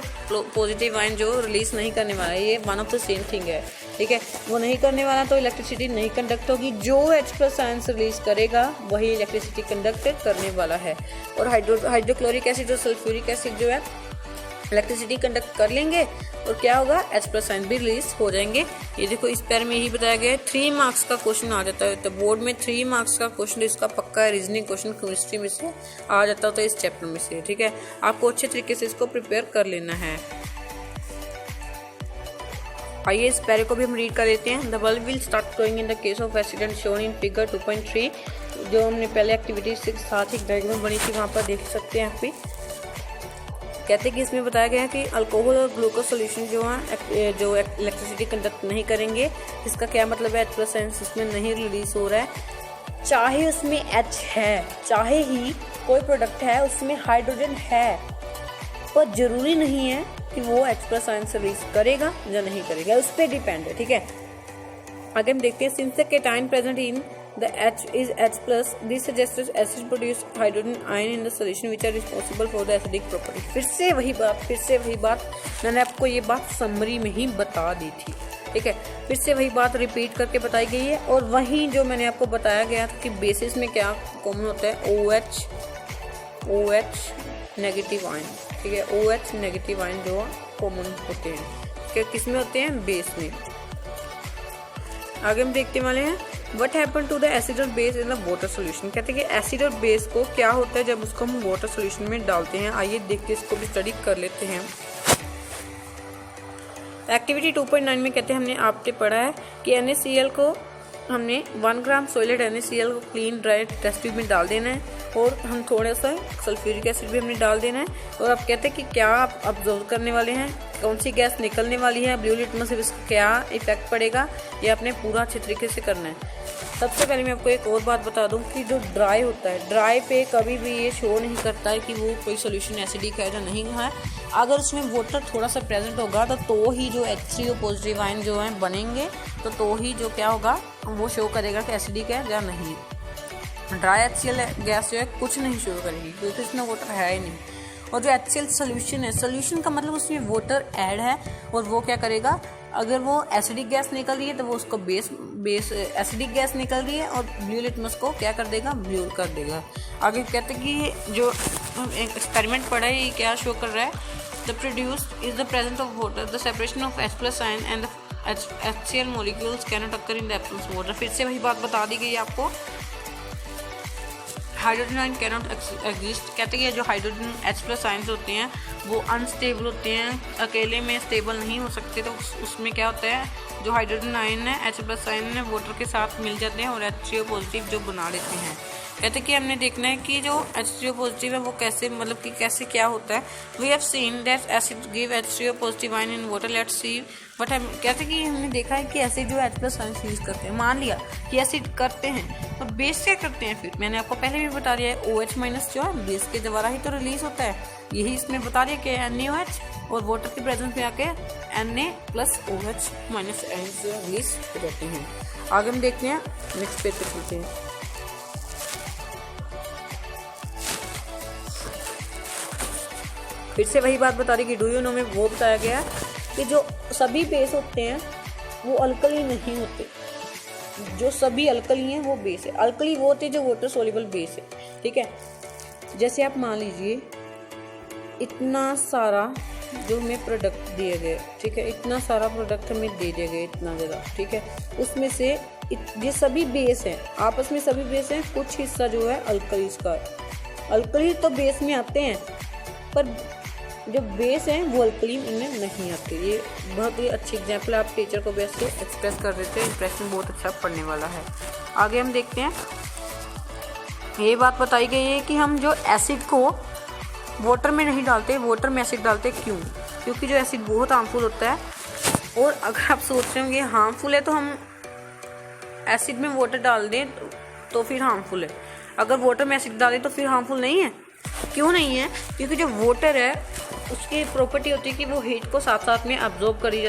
पॉजिटिव आयन जो रिलीज नहीं करने वाला है, ये one of the same thing है, ठीक है। वो नहीं करने वाला तो इलेक्ट्रिसिटी नहीं कंडक्ट होगी। जो H+ आयन रिलीज करेगा वही इलेक्ट्रिसिटी कंडक्ट करने वाला है। और हाइड्रोक्लोरिक एसिड और सल्फ्यूरिक एसिड जो है इलेक्ट्रिसिटी कंडक्ट कर लेंगे और क्या होगा, H+ आयन भी रिलीज हो जाएंगे। ये देखो इस पैर में यही बताया गया है। 3 मार्क्स का क्वेश्चन आ जाता है, तो बोर्ड में 3 मार्क्स का क्वेश्चन इसका पक्का है। रीजनिंग क्वेश्चन केमिस्ट्री में से आ जाता होता है, इस चैप्टर में से, ठीक है। आपको अच्छे तरीके से इसको प्रिपेयर कर लेना है। आइए इस पैरे को भी हम रीड कर लेते हैं। The bulb will start glowing in the case of acid shown in figure 2.3। जो हमने पहले एक्टिविटी से साथ ही डायग्राम बनी थी वहाँ पर देख सकते हैं आप भी। कहते हैं कि इसमें बताया गया है कि अल्कोहल और ग्लूकोज सोल्यूशन जो है जो इलेक्ट्रिसिटी कंडक्ट नहीं करेंगे। इसका क्या मतलब है, H+ आयन इसमें नहीं रिलीज हो रहा है, चाहे उसमें H है, चाहे ही कोई प्रोडक्ट है उसमें हाइड्रोजन है, पर जरूरी नहीं है कि वो H+ आयन रिलीज करेगा या नहीं करेगा, उस पर डिपेंड है, ठीक है। आगे हम देखते हैं, since the cation present in the H is H+, this suggests acid produce hydrogen ion in the solution which are responsible for the acidic property। फिर से वही बात मैंने आपको ये बात समरी में ही बता दी थी, ठीक है। फिर से वही बात रिपीट करके बताई गई है। और वहीं जो मैंने आपको बताया गया था कि बेसिस में क्या कॉमन होता है, OH नेगेटिव आयन, ठीक है। OH नेगेटिव आयन जो कॉमन होते हैं, किस में होते हैं, बेस में। आगे हम देखते वाले हैं, What happened to the acid और base in the water solution। कहते हैं कि एसिड और बेस को क्या होता है जब उसको हम वाटर सोल्यूशन में डालते हैं। आइए देखते हैं, इसको भी स्टडी कर लेते हैं। एक्टिविटी 2.9 में कहते हैं, हमने आपने पढ़ा है कि NaCl को हमने 1 ग्राम सॉलिड NaCl को क्लीन ड्राई टेस्ट ट्यूब में डाल देना है और हम थोड़ा सा सल्फ्यूरिक एसिड भी हमने डाल देना है। और अब कहते हैं कि क्या आप ऑब्जर्व करने वाले हैं, कौन सी गैस निकलने वाली है, ब्लू लिटमस से इसका क्या इफेक्ट पड़ेगा, ये आपने पूरा अच्छे तरीके से करना है। सबसे पहले मैं आपको एक और बात बता दूं कि जो ड्राई होता है, ड्राई पे कभी भी ये शो नहीं करता है कि वो कोई सोल्यूशन एसिडिक है या नहीं है। अगर उसमें वाटर थोड़ा सा प्रेजेंट होगा तो ही जो H3O पॉजिटिव आयन जो है बनेंगे, तो ही जो क्या होगा वो शो करेगा कि एसिडिक है या नहीं। ड्राई HCl गैस जो है कुछ नहीं शो करेगी, क्योंकि उसमें वाटर है ही नहीं। और जो HCl सोल्यूशन है, सोल्यूशन का मतलब उसमें वाटर ऐड है, और वो क्या करेगा, अगर वो एसिडिक गैस निकल रही है तो वो उसको बेस एसिडिक गैस निकल रही है और ब्लू लिटमस को क्या कर देगा, ब्लू कर देगा। आगे कहते हैं कि जो एक्सपेरिमेंट पढ़ा है ये क्या शो कर रहा है, the produced is the presence of water, the separation of H+ ion and the HCl molecules can not occur in the absence of water. फिर से वही बात बता दी गई आपको, hydrogen ion can not exist. कहते हैं जो हाइड्रोजन H+ आयन्स होते हैं वो अनस्टेबल होते हैं, अकेले में स्टेबल नहीं हो सकते। तो उसमें क्या होता है, जो हाइड्रोजन आयन है H+ आयन है वाटर के साथ मिल जाते हैं और H3O पॉजिटिव जो बना लेते हैं। कहते कि हमने देखना है कि जो H3O पॉजिटिव है वो कैसे, मतलब कि कैसे क्या होता है। We have seen that acid give H3O positive ion in water, let's see. But हम कहते कि हमने देखा है कि एसिड जो H+ आयन यूज करते हैं, मान लिया कि एसिड करते हैं, तो बेस क्या करते हैं। फिर मैंने आपको पहले भी बता दिया है, OH- जो है बेस के द्वारा ही तो रिलीज होता है। यही इसमें बता दिया कि NaOH और वाटर के प्रेजेंस में आके Na+OH- आयन्स रिलीज हो जाते हैं। आगे हम देखते हैं, नेक्स्ट पेज पे चलते हैं। फिर से वही बात बता रही कि डू यू नो में वो बताया गया कि जो सभी बेस होते हैं वो अल्कली नहीं होते, जो सभी अल्कली हैं वो बेस है। अल्कली वो होते हैं जो वाटर सोल्यूबल बेस है, ठीक है। जैसे आप मान लीजिए इतना सारा जो हमें प्रोडक्ट दिए गए, ठीक है, इतना सारा प्रोडक्ट हमें दे दिए गए, इतना ज़्यादा, ठीक है। उसमें से ये सभी बेस हैं, आपस में सभी बेस हैं, कुछ हिस्सा जो है अल्कलीज का। अल्कली तो बेस में आते हैं, पर जो बेस हैं वो अल्कली इनमें नहीं आते। ये बहुत ही अच्छी एग्जाम्पल आप टीचर को भी ऐसे एक्सप्रेस कर देते हैं, इंप्रेशन बहुत अच्छा पढ़ने वाला है। आगे हम देखते हैं, ये बात बताई गई है कि हम जो एसिड को वाटर में नहीं डालते, वाटर में एसिड डालते क्यों? क्योंकि जो एसिड बहुत हार्मफुल होता है। और अगर आप सोच रहे होंगे हार्मफुल है तो हम एसिड में वाटर डाल दें तो फिर हार्मफुल है, अगर वाटर में एसिड डालें तो फिर हार्मफुल नहीं है। क्यों नहीं है? क्योंकि जो वाटर है उसकी प्रॉपर्टी होती है कि वो हीट को साथ साथ में अब्जॉर्ब करी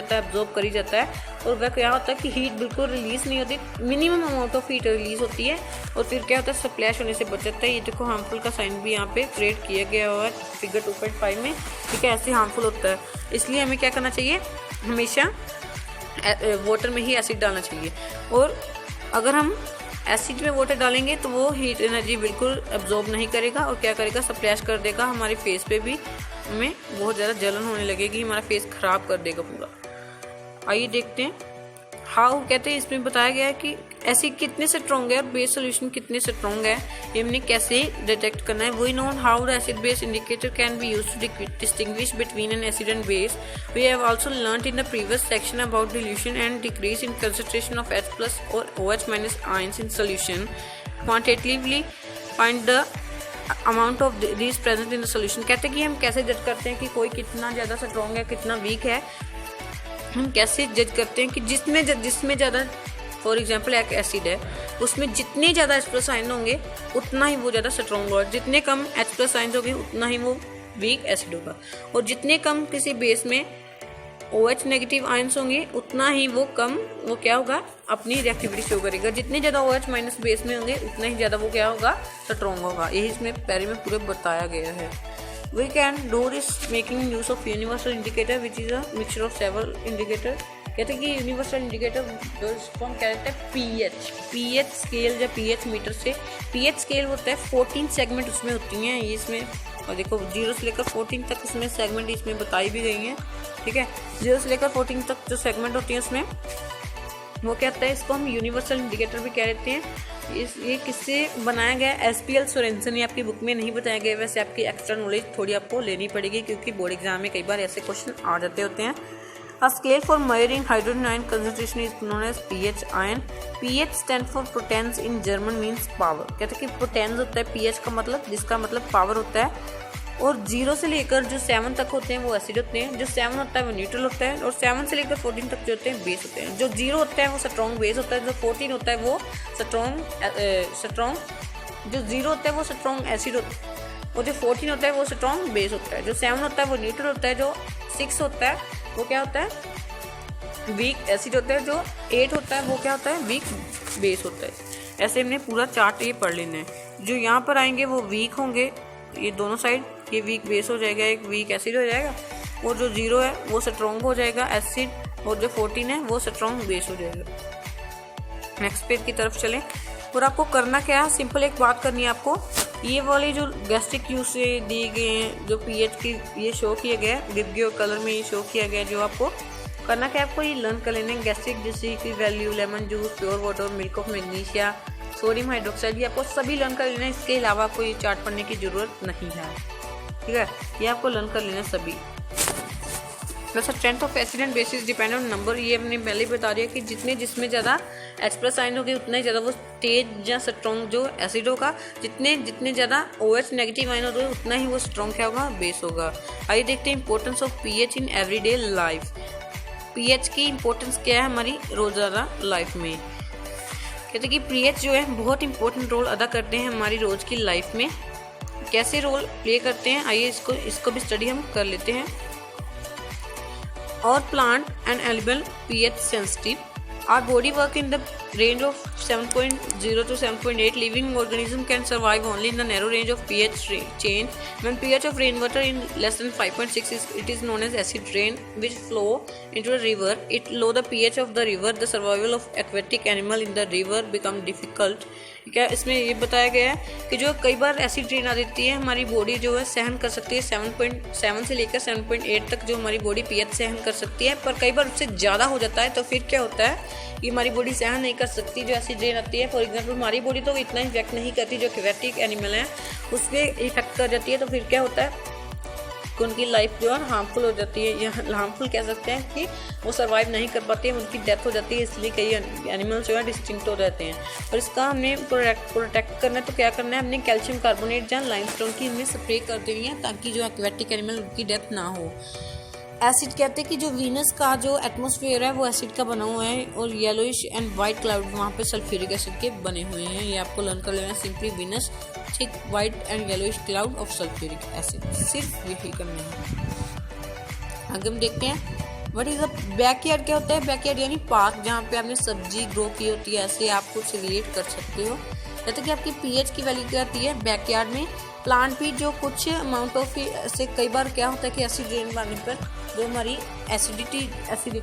जाता है और वह क्या होता है कि हीट बिल्कुल रिलीज नहीं होती, minimum amount of heat release होती है और फिर क्या होता है स्प्लैश होने से बच जाता है। ये देखो हार्मफुल का साइन भी यहाँ पे क्रिएट किया गया हुआ है फिगर 2.5 में, ठीक है। ऐसे हार्मफुल होता है, इसलिए हमें क्या करना चाहिए, हमेशा वाटर में ही एसिड डालना चाहिए। और अगर हम एसिड में वाटर डालेंगे तो वो हीट एनर्जी बिल्कुल एब्जॉर्ब नहीं करेगा और क्या करेगा, स्प्लैश कर देगा हमारे फेस पे भी, हमें बहुत ज़्यादा जलन होने लगेगी, हमारा फेस खराब कर देगा पूरा। आइए देखते हैं हाउ, कहते हैं इसमें बताया गया है कि एसिड कितने स्ट्रॉन्ग है और बेस सोल्यूशन कितने स्ट्रॉन्ग है, ये हमने कैसे डिटेक्ट करना है। We know how the acid base indicator can be used to distinguish between an acid and base. We have also learned in the previous section about dilution and decrease in concentration of H+ और OH- ions in solution. Quantitatively find the amount of these present in the solution. कहते हैं कि हम कैसे जज करते हैं कि कोई कितना ज़्यादा स्ट्रॉन्ग है कितना वीक है, हम कैसे जज करते हैं कि जिसमें ज़्यादा, फॉर एग्जांपल एक एसिड है उसमें जितने ज़्यादा H+ आयन होंगे उतना ही वो ज़्यादा स्ट्रॉन्ग होगा, जितने कम H+ आयन होंगे उतना ही वो वीक एसिड होगा, और जितने कम किसी बेस में OH- आयंस होंगे उतना ही वो कम वो क्या होगा, अपनी रिएक्टिविटी शो करेगा। जितने ज़्यादा OH- बेस में होंगे उतना ही ज़्यादा वो क्या होगा, स्ट्रॉन्ग होगा। यही इसमें पहले में पूरे बताया गया है। We can do this making use of universal indicator which is a mixture of several indicator। कहते हैं कि यूनिवर्सल इंडिकेटर फॉर्म क्या रहता है, पीएच स्केल या पीएच मीटर से। पीएच स्केल होता है 14 सेगमेंट उसमें होती हैं ये इसमें, और देखो 0 से लेकर 14 तक उसमें सेगमेंट इसमें बताई भी गई हैं, ठीक है। 0 से लेकर 14 तक जो सेगमेंट होती हैं उसमें वो क्या होता है, इसको हम यूनिवर्सल इंडिकेटर भी कह देते हैं। ये किससे बनाया गया है, SPL सोरेनसन। ये आपकी बुक में नहीं बताया गया, वैसे आपकी एक्स्ट्रा नॉलेज थोड़ी आपको लेनी पड़ेगी क्योंकि बोर्ड एग्जाम में कई बार ऐसे क्वेश्चन आ जाते होते हैं। A scale for measuring hydrogen ion concentration is known as pH ion। pH stands for protons in German means power। कहते हैं कि protons होता है pH का मतलब, जिसका मतलब पावर होता है। और 0 से लेकर जो 7 तक होते हैं वो एसिड होते हैं, जो 7 होता है वो न्यूट्रल होता है, और 7 से लेकर 14 तक जो होते हैं बेस होते हैं। जो 0 होता है वो स्ट्रॉन्ग बेस होता है, जो 14 होता है वो जो 0 होता है वो स्ट्रॉन्ग एसिड होता है, और जो 14 होता है वो स्ट्रॉन्ग बेस होता है। जो 7 होता है वो न्यूट्रल होता है, जो 6 होता है वो क्या होता है, वीक एसिड होता है, जो 8 होता है वो क्या होता है, वीक बेस होता है। ऐसे हमने पूरा चार्ट ये पढ़ लेना है। जो यहाँ पर आएंगे वो वीक होंगे, ये दोनों साइड, ये वीक बेस हो जाएगा, एक वीक एसिड हो जाएगा, और जो 0 है वो स्ट्रॉन्ग हो जाएगा एसिड, और जो 14 है वो स्ट्रॉन्ग बेस हो जाएगा। नेक्स्ट पेज की तरफ चलें। और आपको करना क्या है, सिंपल एक बात करनी है आपको, ये वाले जो गैस्ट्रिक क्यूज से दिए गए हैं, जो पीएच की ये शो किया गया है, डिब्बे कलर में ये शो किया गया है, जो आपको करना क्या है, आपको ये लर्न कर लेना है। गैस्ट्रिक डिसीज की value, lemon juice, pure water, milk of magnesia, sodium hydroxide, ये आपको सभी लर्न कर लेना है। इसके अलावा आपको ये चार्ट पढ़ने की ज़रूरत नहीं है, ठीक है। ये आपको लर्न कर लेना सभी। वैसे strength of acid and basis depend on number, ये हमने पहले ही बता दिया कि जिसमें ज़्यादा H+ आयन होगी उतना ही ज़्यादा वो तेज या स्ट्रॉन्ग जो एसिड होगा, जितने ज़्यादा OH- आयन होगा उतना ही वो स्ट्रॉन्ग क्या होगा, बेस होगा। आइए देखते हैं importance of pH in everyday life. PH की इंपॉर्टेंस क्या है हमारी रोज़ाना लाइफ में। कहते हैं कि पीएच जो है बहुत इंपॉर्टेंट रोल अदा करते हैं हमारी रोज़ की लाइफ में। कैसे रोल प्ले करते हैं, आइए इसको भी स्टडी हम कर लेते हैं। All plant and animal pH sensitive. Our body work in the range of 7.0 to 7.8. Living organism can survive only in the narrow range of pH change. When pH of rainwater in less than 5.6 it is known as acid rain, which flow into a river. It low the pH of the river, the survival of aquatic animal in the river become difficult. क्या इसमें ये बताया गया है कि जो कई बार acid rain आ जाती है, हमारी बॉडी जो है सहन कर सकती है 7.7 से लेकर 7.8 तक जो हमारी बॉडी पीएच सहन कर सकती है, पर कई बार उससे ज़्यादा हो जाता है तो फिर क्या होता है कि हमारी बॉडी सहन नहीं कर सकती जो एसिड रेन आती है। फॉर एग्जांपल हमारी बॉडी तो इतना इफेक्ट नहीं करती, जो एक्वेटिक एनिमल है उस पर इफेक्ट कर जाती है, तो फिर क्या होता है कि उनकी लाइफ जो है हार्मफुल हो जाती है, या हार्मफुल कह सकते हैं कि वो सर्वाइव नहीं कर पाते हैं, उनकी डेथ हो जाती है। इसलिए कई एनिमल्स जो है डिस्टिंक्ट हो जाते हैं। और इसका हमने प्रोटेक्ट करना है तो क्या करना है, हमने कैल्शियम कार्बोनेट या लाइमस्टोन की हमने स्प्रे कर देनी है ताकि जो एक्वेटिक एनिमल उनकी डेथ ना हो। एसिड कहते हैं कि जो वीनस का जो एटमॉस्फेयर है वो एसिड का बना हुआ है, और येलोइश एंड वाइट क्लाउड वहाँ पे सल्फ्यूरिक एसिड के बने हुए हैं। ये आपको लर्न कर लेना है simply, Venus thick white and yellowish cloud of sulphuric acid, सिर्फ यही करना है। आगे हम देखते हैं व्हाट इज अ बैकयार्ड। क्या होता है बैकयार्ड? यानी पार्क जहाँ पे आपने सब्जी ग्रो की होती है। ऐसे आप कुछ रिलेट कर सकते हो। जैसे कि आपकी पीएच की वैल्यू क्या होती है बैकयार्ड में। प्लांट भी जो कुछ अमाउंट ऑफ ऐसे कई बार क्या होता है कि एसिड रेन पाने पर जो हमारी एसिडिटी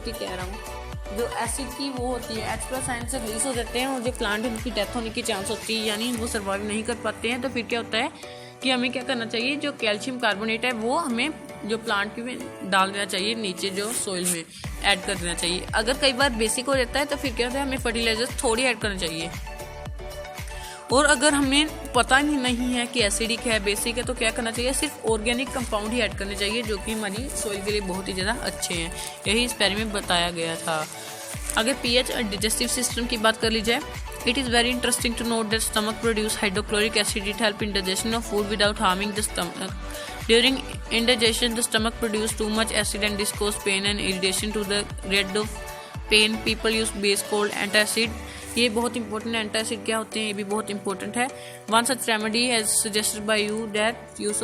कह रहा हूँ, जो एसिड की वो होती है H+ से रिलीज हो जाते हैं, और जो प्लांट उनकी डेथ होने की चांस होती है, यानी वो सर्वाइव नहीं कर पाते हैं। तो फिर क्या होता है कि हमें क्या करना चाहिए, जो कैल्शियम कार्बोनेट है वो हमें जो प्लांट में डाल देना चाहिए, नीचे जो सोइल में ऐड कर देना चाहिए। अगर कई बार बेसिक हो जाता है तो फिर क्या होता है हमें फर्टिलाइजर थोड़ी ऐड करना चाहिए। और अगर हमें पता ही नहीं है कि एसिडिक है बेसिक है तो क्या करना चाहिए, सिर्फ ऑर्गेनिक कंपाउंड ही ऐड करने चाहिए जो कि हमारी सॉइल के लिए बहुत ही ज़्यादा अच्छे हैं। यही इस पैरे में बताया गया था। अगर पीएच और डाइजेस्टिव सिस्टम की बात कर ली जाए, it is very interesting to note that stomach produce hydrochloric acid. It help in digestion of food without harming the stomach. During indigestion the stomach produce too much acid and this cause pain and irritation to the red of pain. People use base called antacid. ये बहुत important है। Antacid क्या होते हैं ये भी बहुत important है। One such remedy has suggested by you that use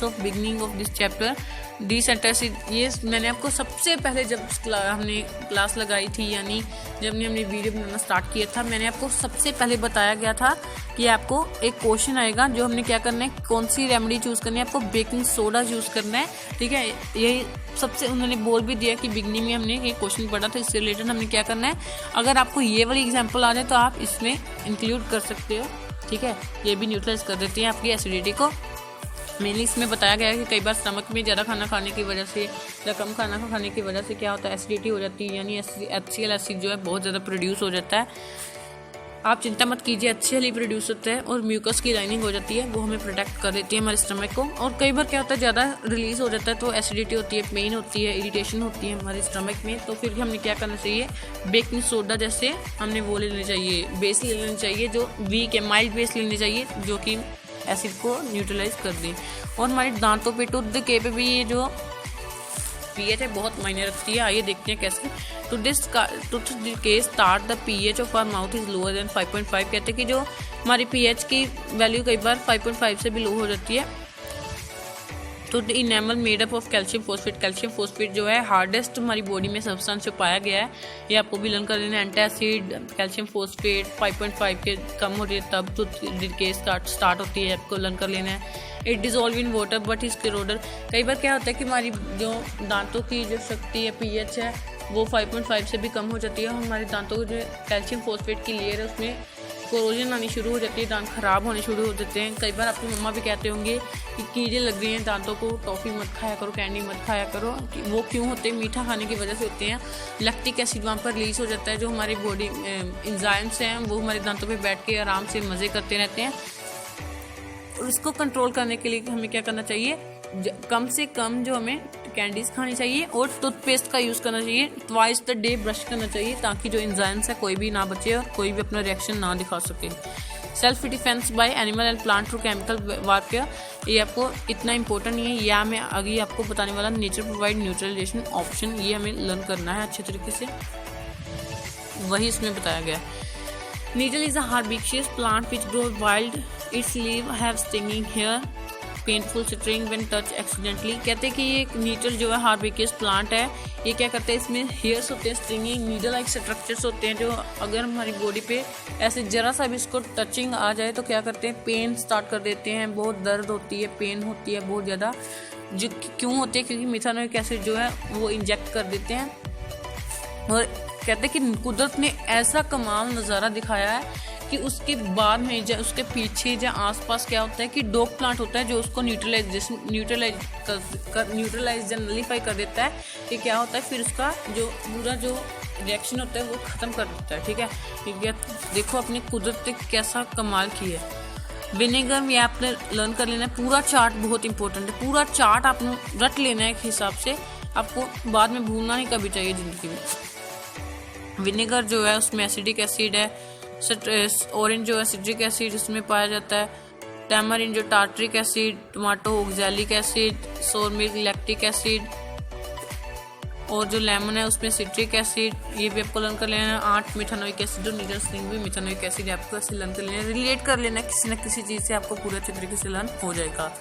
of beginning of this chapter this antacid. ये मैंने आपको सबसे पहले जब हमने क्लास लगाई थी, यानी जब हमने वीडियो बनाना स्टार्ट किया था, मैंने आपको सबसे पहले बताया गया था कि आपको एक क्वेश्चन आएगा जो हमने क्या करना है, कौन सी रेमेडी चूज करनी है, आपको बेकिंग सोडा यूज करना है। ठीक है, यही सबसे उन्होंने बोल भी दिया कि बिगनिंग में हमने ये क्वेश्चन पढ़ा था, इससे रिलेटेड हमने क्या करना है। अगर आपको ये वाली एग्जाम्पल आ जाए तो आप इसमें इंक्लूड कर सकते हो। ठीक है, ये भी न्यूट्रलाइज कर देती है आपकी एसिडिटी को। मेनली इसमें बताया गया है कि कई बार स्टमक में ज़्यादा खाना खाने की वजह से या कम खाना खाने की वजह से क्या होता है, एसिडिटी हो जाती है, यानी HCl एसिड जो है बहुत ज़्यादा प्रोड्यूस हो जाता है। आप चिंता मत कीजिए, HCl ही प्रोड्यूस होता है और म्यूकस की लाइनिंग हो जाती है, वो हमें प्रोटेक्ट कर देती है हमारे स्टमक को। और कई बार क्या होता है ज़्यादा रिलीज हो जाता है तो एसिडिटी होती है, पेन होती है, इरिटेशन होती है हमारे स्टमक में। तो फिर हमने क्या करना चाहिए, बेकिंग सोडा जैसे हमने वो ले लेनी चाहिए, बेस ले लेनी चाहिए जो वीक है, माइल्ड बेस लेनी चाहिए जो कि एसिड को न्यूट्रलाइज कर दें। और हमारे दांतों पे टूथ के पे भी ये जो पीएच है बहुत मायने रखती है। आइए देखते हैं कैसे। टूथ के start the pH of our mouth is lower than 5.5। कहते हैं कि जो हमारी पीएच की वैल्यू कई बार 5.5 से भी लो हो जाती है। तो the enamel made up of calcium phosphate. Calcium phosphate जो है हार्डेस्ट हमारी बॉडी में सब्सटेंस जो पाया गया है, ये आपको भी लर्न कर लेना है। एंटासिड कैल्शियम फोस्फेट 5.5 के कम हो रही है तब तो डिके स्टार्ट होती है, आपको लर्न कर लेना है। It dissolve in water but is क्लोरोडर। कई बार क्या होता है कि हमारी जो दांतों की जो शक्ति है, पीएच है, वो 5.5 से भी कम हो जाती है। हमारे दांतों को जो कैल्शियम फोस्फेट की लेयर है उसमें कोरोजन आनी शुरू हो जाती है, दांत खराब होने शुरू हो जाते हैं। कई बार आपकी मम्मा भी कहते होंगे कि कीड़े लग रही हैं दांतों को, टॉफ़ी मत खाया करो, कैंडी मत खाया करो। वो क्यों होते हैं, मीठा खाने की वजह से होते हैं। लैक्टिक एसिड वहाँ पर रिलीज हो जाता है, जो हमारी बॉडी एंजाइम्स हैं वो हमारे दांतों पे बैठ के आराम से मज़े करते रहते हैं। और इसको कंट्रोल करने के लिए हमें क्या करना चाहिए, कम से कम जो हमें कैंडीज खानी चाहिए और टूथपेस्ट का यूज़ करना चाहिए। ट्वाइस द डे ब्रश करना चाहिए ताकि जो एंजाइम्स है कोई भी ना बचे और कोई भी अपना रिएक्शन ना दिखा सके। Self defence bye animal and plant through chemical warfare, ये आपको इतना इंपॉर्टेंट नहीं है, या मैं आगे आपको बताने वाला नेचर प्रोवाइड न्यूट्रलाइजेशन ऑप्शन, ये हमें लर्न करना है अच्छे तरीके से, वही इसमें बताया गया है। Needle is a herbaceous plant which grows wild. Its leaves have stinging hair, painful sting when touched accidentally. कहते हैं कि ये नीडल जो है herbaceous प्लांट है, ये क्या करते हैं, इसमें हेयर्स होते हैं, स्टिंगिंग नीडल लाइक स्ट्रक्चर्स होते हैं, जो अगर हमारी बॉडी पे ऐसे जरा सा भी इसको टचिंग आ जाए तो क्या करते हैं, पेन स्टार्ट कर देते हैं, बहुत दर्द होती है, पेन होती है बहुत ज़्यादा। जो क्यों होती है, क्योंकि मिथानोइक एसिड जो है वो इंजेक्ट कर देते हैं। और कहते हैं कि कुदरत ने ऐसा कमाल नज़ारा दिखाया है कि उसके बाद में उसके पीछे या आसपास क्या होता है कि डॉग प्लांट होता है जो उसको न्यूट्रलाइज या नलीफाई कर देता है। कि क्या होता है, फिर उसका जो पूरा जो रिएक्शन होता है वो ख़त्म कर देता है। ठीक है, क्योंकि देखो अपनी कुदरत ने कैसा कमाल किया है। विनेगर में आपने लर्न कर लेना है। पूरा चार्ट बहुत इंपॉर्टेंट है, पूरा चार्ट आपने रट लेना है एक हिसाब से, आपको बाद में भूलना नहीं कभी चाहिए ज़िंदगी में। विनेगर जो है उसमें एसिडिक एसिड है, ऑरेंज जो है सिट्रिक एसिड उसमें पाया जाता है, टैमरिन जो tartaric acid, tomato oxalic acid, सोर मिल्क लैक्टिक एसिड, और जो लेमन है उसमें सिट्रिक एसिड, ये भी आपको लर्न कर लेना है। 8 मिथानोइक एसिड और नीडरस्लिंग भी मिथानोइक एसिड आपको ऐसे लर्न कर लेना है, रिलेट कर लेना है किसी न किसी चीज़ से, आपको पूरे अच्छे तरीके से लर्न हो जाएगा।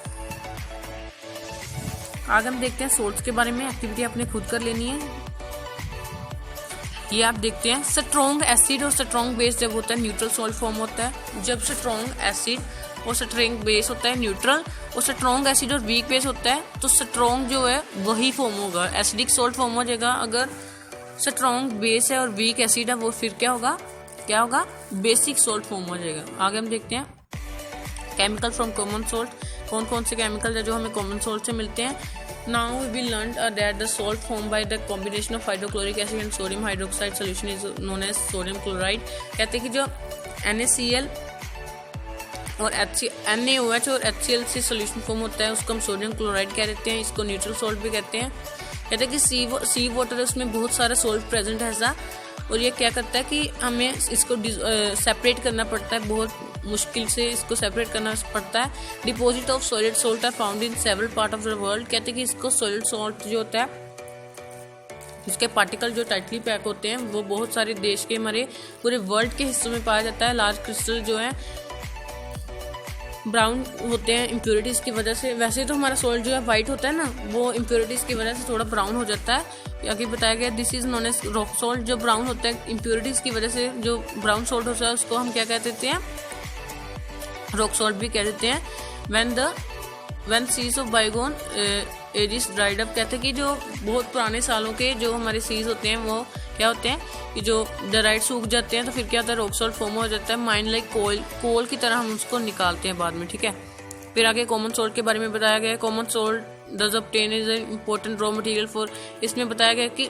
आगे हम देखते हैं सोल्ट्स के बारे में। एक्टिविटी आपने खुद कर लेनी है। ये आप देखते हैं स्ट्रॉन्ग एसिड और स्ट्रॉन्ग बेस जब होता है न्यूट्रल सॉल्ट फॉर्म होता है। जब स्ट्रॉन्ग एसिड और स्ट्रॉन्ग बेस होता है न्यूट्रल, और स्ट्रॉन्ग एसिड और वीक बेस होता है तो स्ट्रॉन्ग जो है वही फॉर्म होगा, एसिडिक सॉल्ट फॉर्म हो जाएगा। अगर स्ट्रॉन्ग बेस है और वीक एसिड है वो फिर क्या होगा बेसिक सॉल्ट फॉर्म हो जाएगा। आगे हम देखते हैं केमिकल फ्रॉम कॉमन सॉल्ट। कौन कौन से केमिकल है जो हमें कॉमन सॉल्ट से मिलते हैं। Now we learned that the salt formed by the combination of hydrochloric acid and sodium hydroxide solution is known as sodium chloride। कहते हैं कि जो NaCl और NaOH और HCl से सोल्यूशन फॉर्म होता है उसको हम सोडियम क्लोराइड कह देते हैं। इसको न्यूट्रल सॉल्ट भी कहते हैं। कहते हैं कि सी वाटर है उसमें बहुत सारा सॉल्ट प्रेजेंट है ऐसा, और ये क्या करता है कि हमें इसको सेपरेट करना पड़ता है, बहुत मुश्किल से इसको सेपरेट करना पड़ता है। Deposit of solid salt are found in several part of the world. कहते हैं कि इसको सॉलिड सॉल्ट जो होता है इसके पार्टिकल जो टाइटली पैक होते हैं वो बहुत सारे देश के हमारे पूरे वर्ल्ड के हिस्सों में पाया जाता है। लार्ज क्रिस्टल जो है ब्राउन होते हैं इम्प्योरिटीज की वजह से। वैसे तो हमारा सॉल्ट जो है वाइट होता है ना, वो इम्प्योरिटीज की वजह से थोड़ा ब्राउन हो जाता है। आगे बताया गया this is known as rock salt. जो ब्राउन होता है इम्प्योरिटीज की वजह से जो ब्राउन सॉल्ट होता है उसको हम क्या कह देते हैं, रॉक सॉल्ट भी कह देते हैं। when seas of bygone ages dried up, कहते हैं कि जो बहुत पुराने सालों के जो हमारे सीज होते हैं वो क्या होते हैं कि जो ड्राइड सूख जाते हैं तो फिर क्या होता है रॉक सॉल्ट फॉर्म हो जाता है। माइन लाइक कोल की तरह हम उसको निकालते हैं बाद में, ठीक है। फिर आगे कॉमन सॉल्ट के बारे में बताया गया है। Common salt does obtain is an important raw material for. इसमें बताया गया कि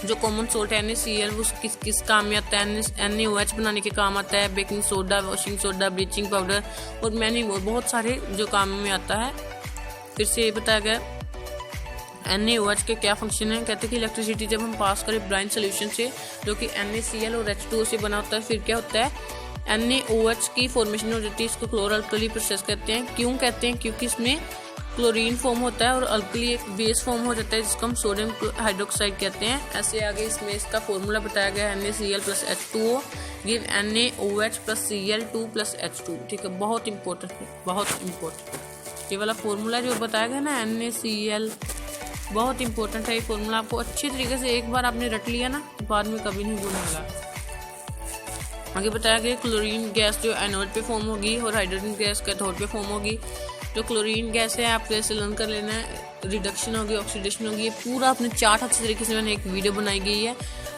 जो कॉमन सॉल्ट है NaCl वो किस काम में आता है। NaOH बनाने के काम आता है, baking soda, washing soda, bleaching powder और मैनी बहुत सारे जो काम में आता है। फिर से ये बताया गया NaOH के क्या फंक्शन है। कहते हैं कि इलेक्ट्रिसिटी जब हम पास करें ब्राइन सोल्यूशन से जो कि NaCl और H2O से बना होता है, फिर क्या होता है NaOH की फॉर्मेशन हो जाती है। इसको क्लोरल-अल्कली प्रोसेस कहते हैं। क्यों कहते हैं, क्योंकि इसमें क्लोरीन फॉर्म होता है और अल्कली एक बेस फॉर्म हो जाता है जिसको हम सोडियम हाइड्रोक्साइड कहते हैं। ऐसे आगे इसमें इसका फॉर्मूला बताया गया है NaCl plus H2O give NaOH plus Cl2 plus H2, ठीक है। बहुत इंपॉर्टेंट है, बहुत इंपॉर्टेंट ये वाला फॉर्मूला जो बताया गया ना NaCl, बहुत इंपॉर्टेंट है ये फॉर्मूला। आपको अच्छी तरीके से एक बार आपने रट लिया ना तो बाद में कभी नहीं भूलेगा। आगे बताया गया क्लोरीन गैस जो एनोड पे फॉर्म होगी और हाइड्रोजन गैस कैथोड पे फॉर्म होगी। जो क्लोरीन गैस है आपको ऐसे लर्न कर लेना है, रिडक्शन होगी, ऑक्सीडेशन होगी। ये पूरा अपने चार्ट अच्छे तरीके से मैंने एक वीडियो बनाई गई है,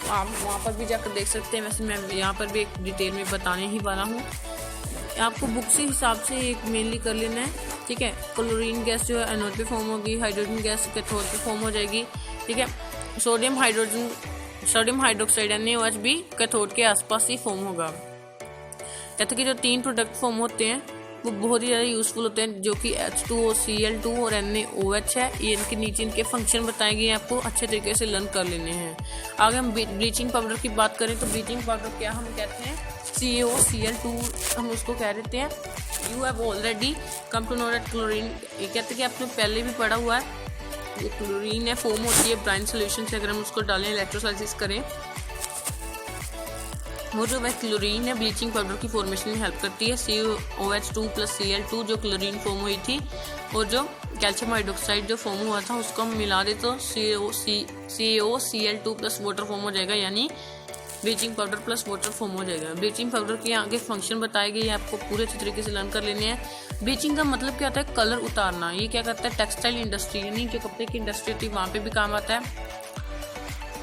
आप वहाँ पर भी जाकर देख सकते हैं। वैसे मैं यहाँ पर भी एक डिटेल में बताने ही वाला हूँ, आपको बुक से हिसाब से एक मेनली कर लेना है, ठीक है। क्लोरीन गैस जो है एनोड पे फॉर्म होगी, हाइड्रोजन गैस कैथोड पे फॉर्म हो जाएगी, ठीक है। सोडियम हाइड्रोक्साइड NaOH भी कैथोड के आसपास ही फॉर्म होगा। कहते कि जो 3 प्रोडक्ट फॉर्म होते हैं वो बहुत ही ज़्यादा यूज़फुल होते हैं जो कि H2O, Cl2 और NaOH है। ये इनके नीचे इनके फंक्शन बताए गए हैं, आपको अच्छे तरीके से लर्न कर लेने हैं। आगे हम ब्लीचिंग पाउडर की बात करें तो ब्लीचिंग पाउडर क्या हम कहते हैं, CaOCl2 हम उसको कह देते हैं। You have already come to know that chlorine, ये कहते हैं कि आपने पहले भी पढ़ा हुआ है, ये क्लोरीन है फॉर्म होती है ब्राइन सोल्यूशन से। अगर हम उसको डालें, इलेक्ट्रोलाइसिस करें, वो जो वह क्लोरीन है ब्लीचिंग पाउडर की फॉर्मेशन में हेल्प करती है। COOH2 प्लस Cl2 जो क्लोरीन फॉर्म हुई थी और जो कैल्शियम हाइड्रोक्साइड जो फॉर्म हुआ था उसको हम मिला दे तो CaOCl2 प्लस वाटर फॉर्म हो जाएगा, यानी bleaching powder plus water form हो जाएगा। ब्लीचिंग पाउडर के आगे फंक्शन बताए गए, आपको पूरे अच्छे तरीके से लर्न कर लेने हैं। ब्लीचिंग का मतलब क्या होता है, कलर उतारना। ये क्या करता है, टेक्सटाइल इंडस्ट्री यानी जो कपड़े की इंडस्ट्री थी वहाँ पे भी काम आता है।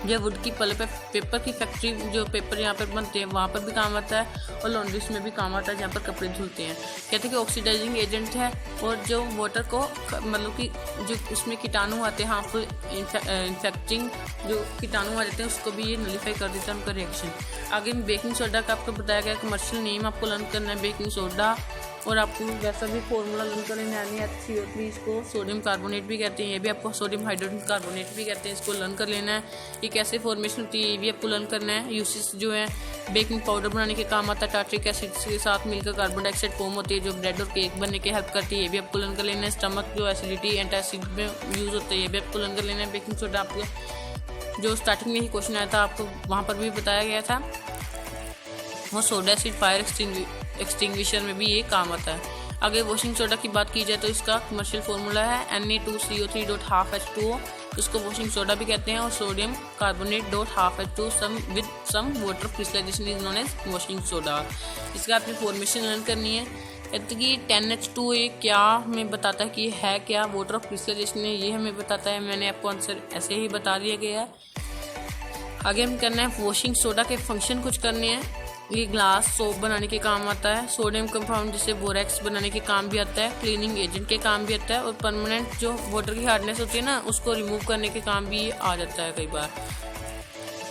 जो वुड की पल्प है, पेपर की फैक्ट्री, जो पेपर यहाँ पर बनते हैं वहाँ पर भी काम आता है, और लॉन्ड्रीज में भी काम आता है जहाँ पर कपड़े धुलते हैं। कहते हैं कि ऑक्सीडाइजिंग एजेंट है, और जो वाटर को मतलब कि जो उसमें कीटाणु आते हैं, हार्मफुल इन्फेक्टिंग जो कीटाणु आ जाते हैं उसको भी ये नलीफाई कर देता है उनका रिएक्शन। आगे बेकिंग सोडा का आपको बताया गया कमर्शियल नेम आपको लर्न करना है बेकिंग सोडा, और आपको वैसा भी फॉर्मूला लर्न करना है NaCO3, इसको सोडियम कार्बोनेट भी कहते हैं, ये भी आपको सोडियम हाइड्रोजन कार्बोनेट भी कहते हैं, इसको लर्न कर लेना है। ये कैसे फॉर्मेशन होती है ये भी आपको लर्न करना है। यूसेस जो है बेकिंग पाउडर बनाने के काम आता है, टार्ट्रिक एसिड के साथ मिलकर कार्बन डाइऑक्साइड फॉर्म होती है जो ब्रेड और केक बनने के हेल्प करती है, ये भी आपको लर्न कर लेना है। स्टमक जो एसिडिटी एंटासिड में यूज़ होता है ये भी आपको लर्न कर लेना है। बेकिंग सोडा आपको जो स्टार्टिंग में ही क्वेश्चन आया था आपको वहाँ पर भी बताया गया था, वो सोडा एसिड फायर एक्सटिंग्विशर में भी ये काम आता है। आगे वॉशिंग सोडा की बात की जाए तो इसका कमर्शियल फार्मूला है Na2CO3.12H2O, इसको वॉशिंग सोडा भी कहते हैं, और sodium carbonate .12H2 with some water crystallization is known as washing soda. इसका आपकी फॉर्मेशन लर्न करनी है। कहते कि 10H2 ये क्या हमें बताता है कि है क्या, वाटर ऑफ क्रिस्टलाइजेशन है ये हमें बताता है। मैंने आपको आंसर ऐसे ही बता दिया गया है। आगे हम करना है वॉशिंग सोडा के फंक्शन कुछ करने हैं। ये ग्लास सोप बनाने के काम आता है, सोडियम कंपाउंड जिसे बोरेक्स बनाने के काम भी आता है, क्लीनिंग एजेंट के काम भी आता है, और परमानेंट जो वाटर की हार्डनेस होती है ना उसको रिमूव करने के काम भी आ जाता है कई बार।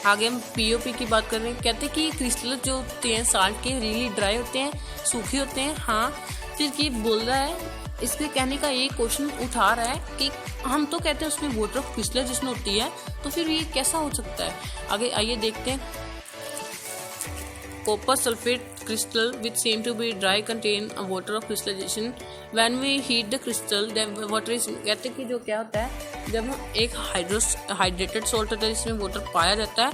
आगे हम POP की बात कर रहे हैं। कहते हैं कि क्रिस्टल जो होते हैं साल्ट के रियली ड्राई होते हैं, सूखे होते हैं। हाँ, फिर ये बोल रहा है, इसके कहने का ये क्वेश्चन उठा रहा है कि हम तो कहते हैं उसमें वाटर ऑफ क्रिस्टलाइजेशन होती है, तो फिर ये कैसा हो सकता है। आगे आइए देखते हैं। Copper sulfate crystal which seem to be dry contain a water of crystallization. When we heat the crystal, then water is कहते हैं कि जो क्या होता है जब एक हाइड्रेटेड सॉल्ट होता है जिसमें वाटर पाया जाता है,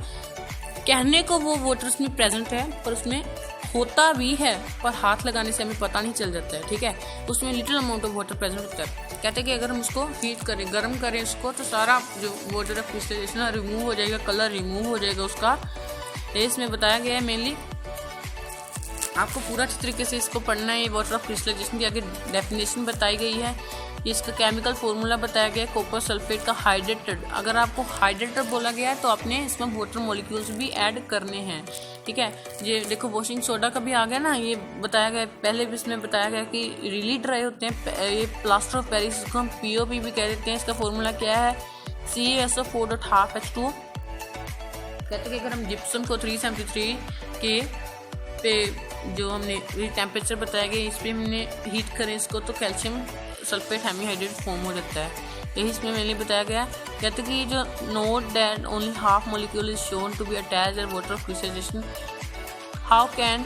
कहने को वो वाटर उसमें प्रेजेंट है पर उसमें होता भी है, पर हाथ लगाने से हमें पता नहीं चल जाता है। ठीक है, उसमें little amount of water present होता है। कहते हैं कि अगर हम उसको हीट करें, गर्म करें उसको, तो सारा जो वाटर ऑफ क्रिस्टलाइजेशन रिमूव हो जाएगा, कलर रिमूव हो जाएगा उसका। इसमें बताया गया है मेनली आपको पूरा अच्छी तरीके से इसको पढ़ना है। ये वाटर ऑफ क्रिस्टलाइजेशन की आगे डेफिनेशन बताई गई है, इसका केमिकल फॉर्मूला बताया गया है कॉपर सल्फेट का हाइड्रेटेड। अगर आपको हाइड्रेटेड बोला गया है तो आपने इसमें वाटर मॉलिक्यूल्स भी ऐड करने हैं। ठीक है, ये देखो वॉशिंग सोडा का भी आ गया ना, ये बताया गया पहले भी इसमें बताया गया कि रियली ड्राई होते हैं। ये प्लास्टर ऑफ पेरिस इसको हम POP भी कह देते हैं। इसका फॉर्मूला क्या है, CaSO4.12H2O। कहते हैं कि अगर हम जिप्सम को 373 के पे जो हमने टेम्परेचर बताया गया इस पर हमने हीट करें इसको, तो कैल्शियम सल्फेट हेमीहाइड्रेट फॉर्म हो जाता है। यही इसमें मैंने बताया गया। कहते कि जो note that only half molecule is shown to be attached at water of crystallization, how can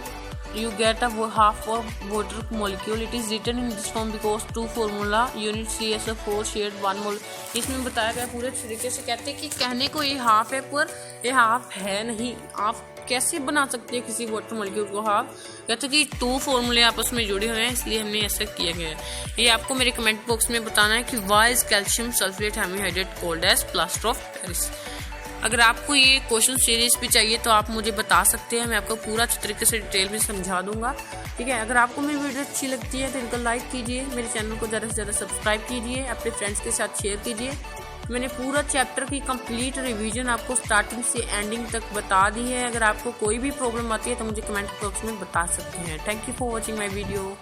you get a half of water molecule? It is written in this form because two formula unit CaSO4 shared one mole। इसमें बताया गया पूरे तरीके से। कहते हैं कि कहने को ये हाफ है पर ये हाफ है नहीं, आप कैसे बना सकते हैं किसी वाटर मॉलिक्यूल को हाफ। कहते हैं कि 2 फॉर्मूले आपस में जुड़े हुए हैं इसलिए हमने ऐसा किया गया है। ये आपको मेरे कमेंट बॉक्स में बताना है कि why is calcium sulphate hemihydrate called as plaster of Paris. अगर आपको ये क्वेश्चन सीरीज भी चाहिए तो आप मुझे बता सकते हैं, मैं आपको पूरा अच्छी तरीके से डिटेल में समझा दूंगा। ठीक है, अगर आपको मेरी वीडियो अच्छी लगती है तो इनको लाइक कीजिए, मेरे चैनल को ज़्यादा से ज़्यादा सब्सक्राइब कीजिए, अपने फ्रेंड्स के साथ शेयर कीजिए। मैंने पूरा चैप्टर की कंप्लीट रिवीजन आपको स्टार्टिंग से एंडिंग तक बता दी है। अगर आपको कोई भी प्रॉब्लम आती है तो मुझे कमेंट बॉक्स में बता सकते हैं। Thank you for watching my video.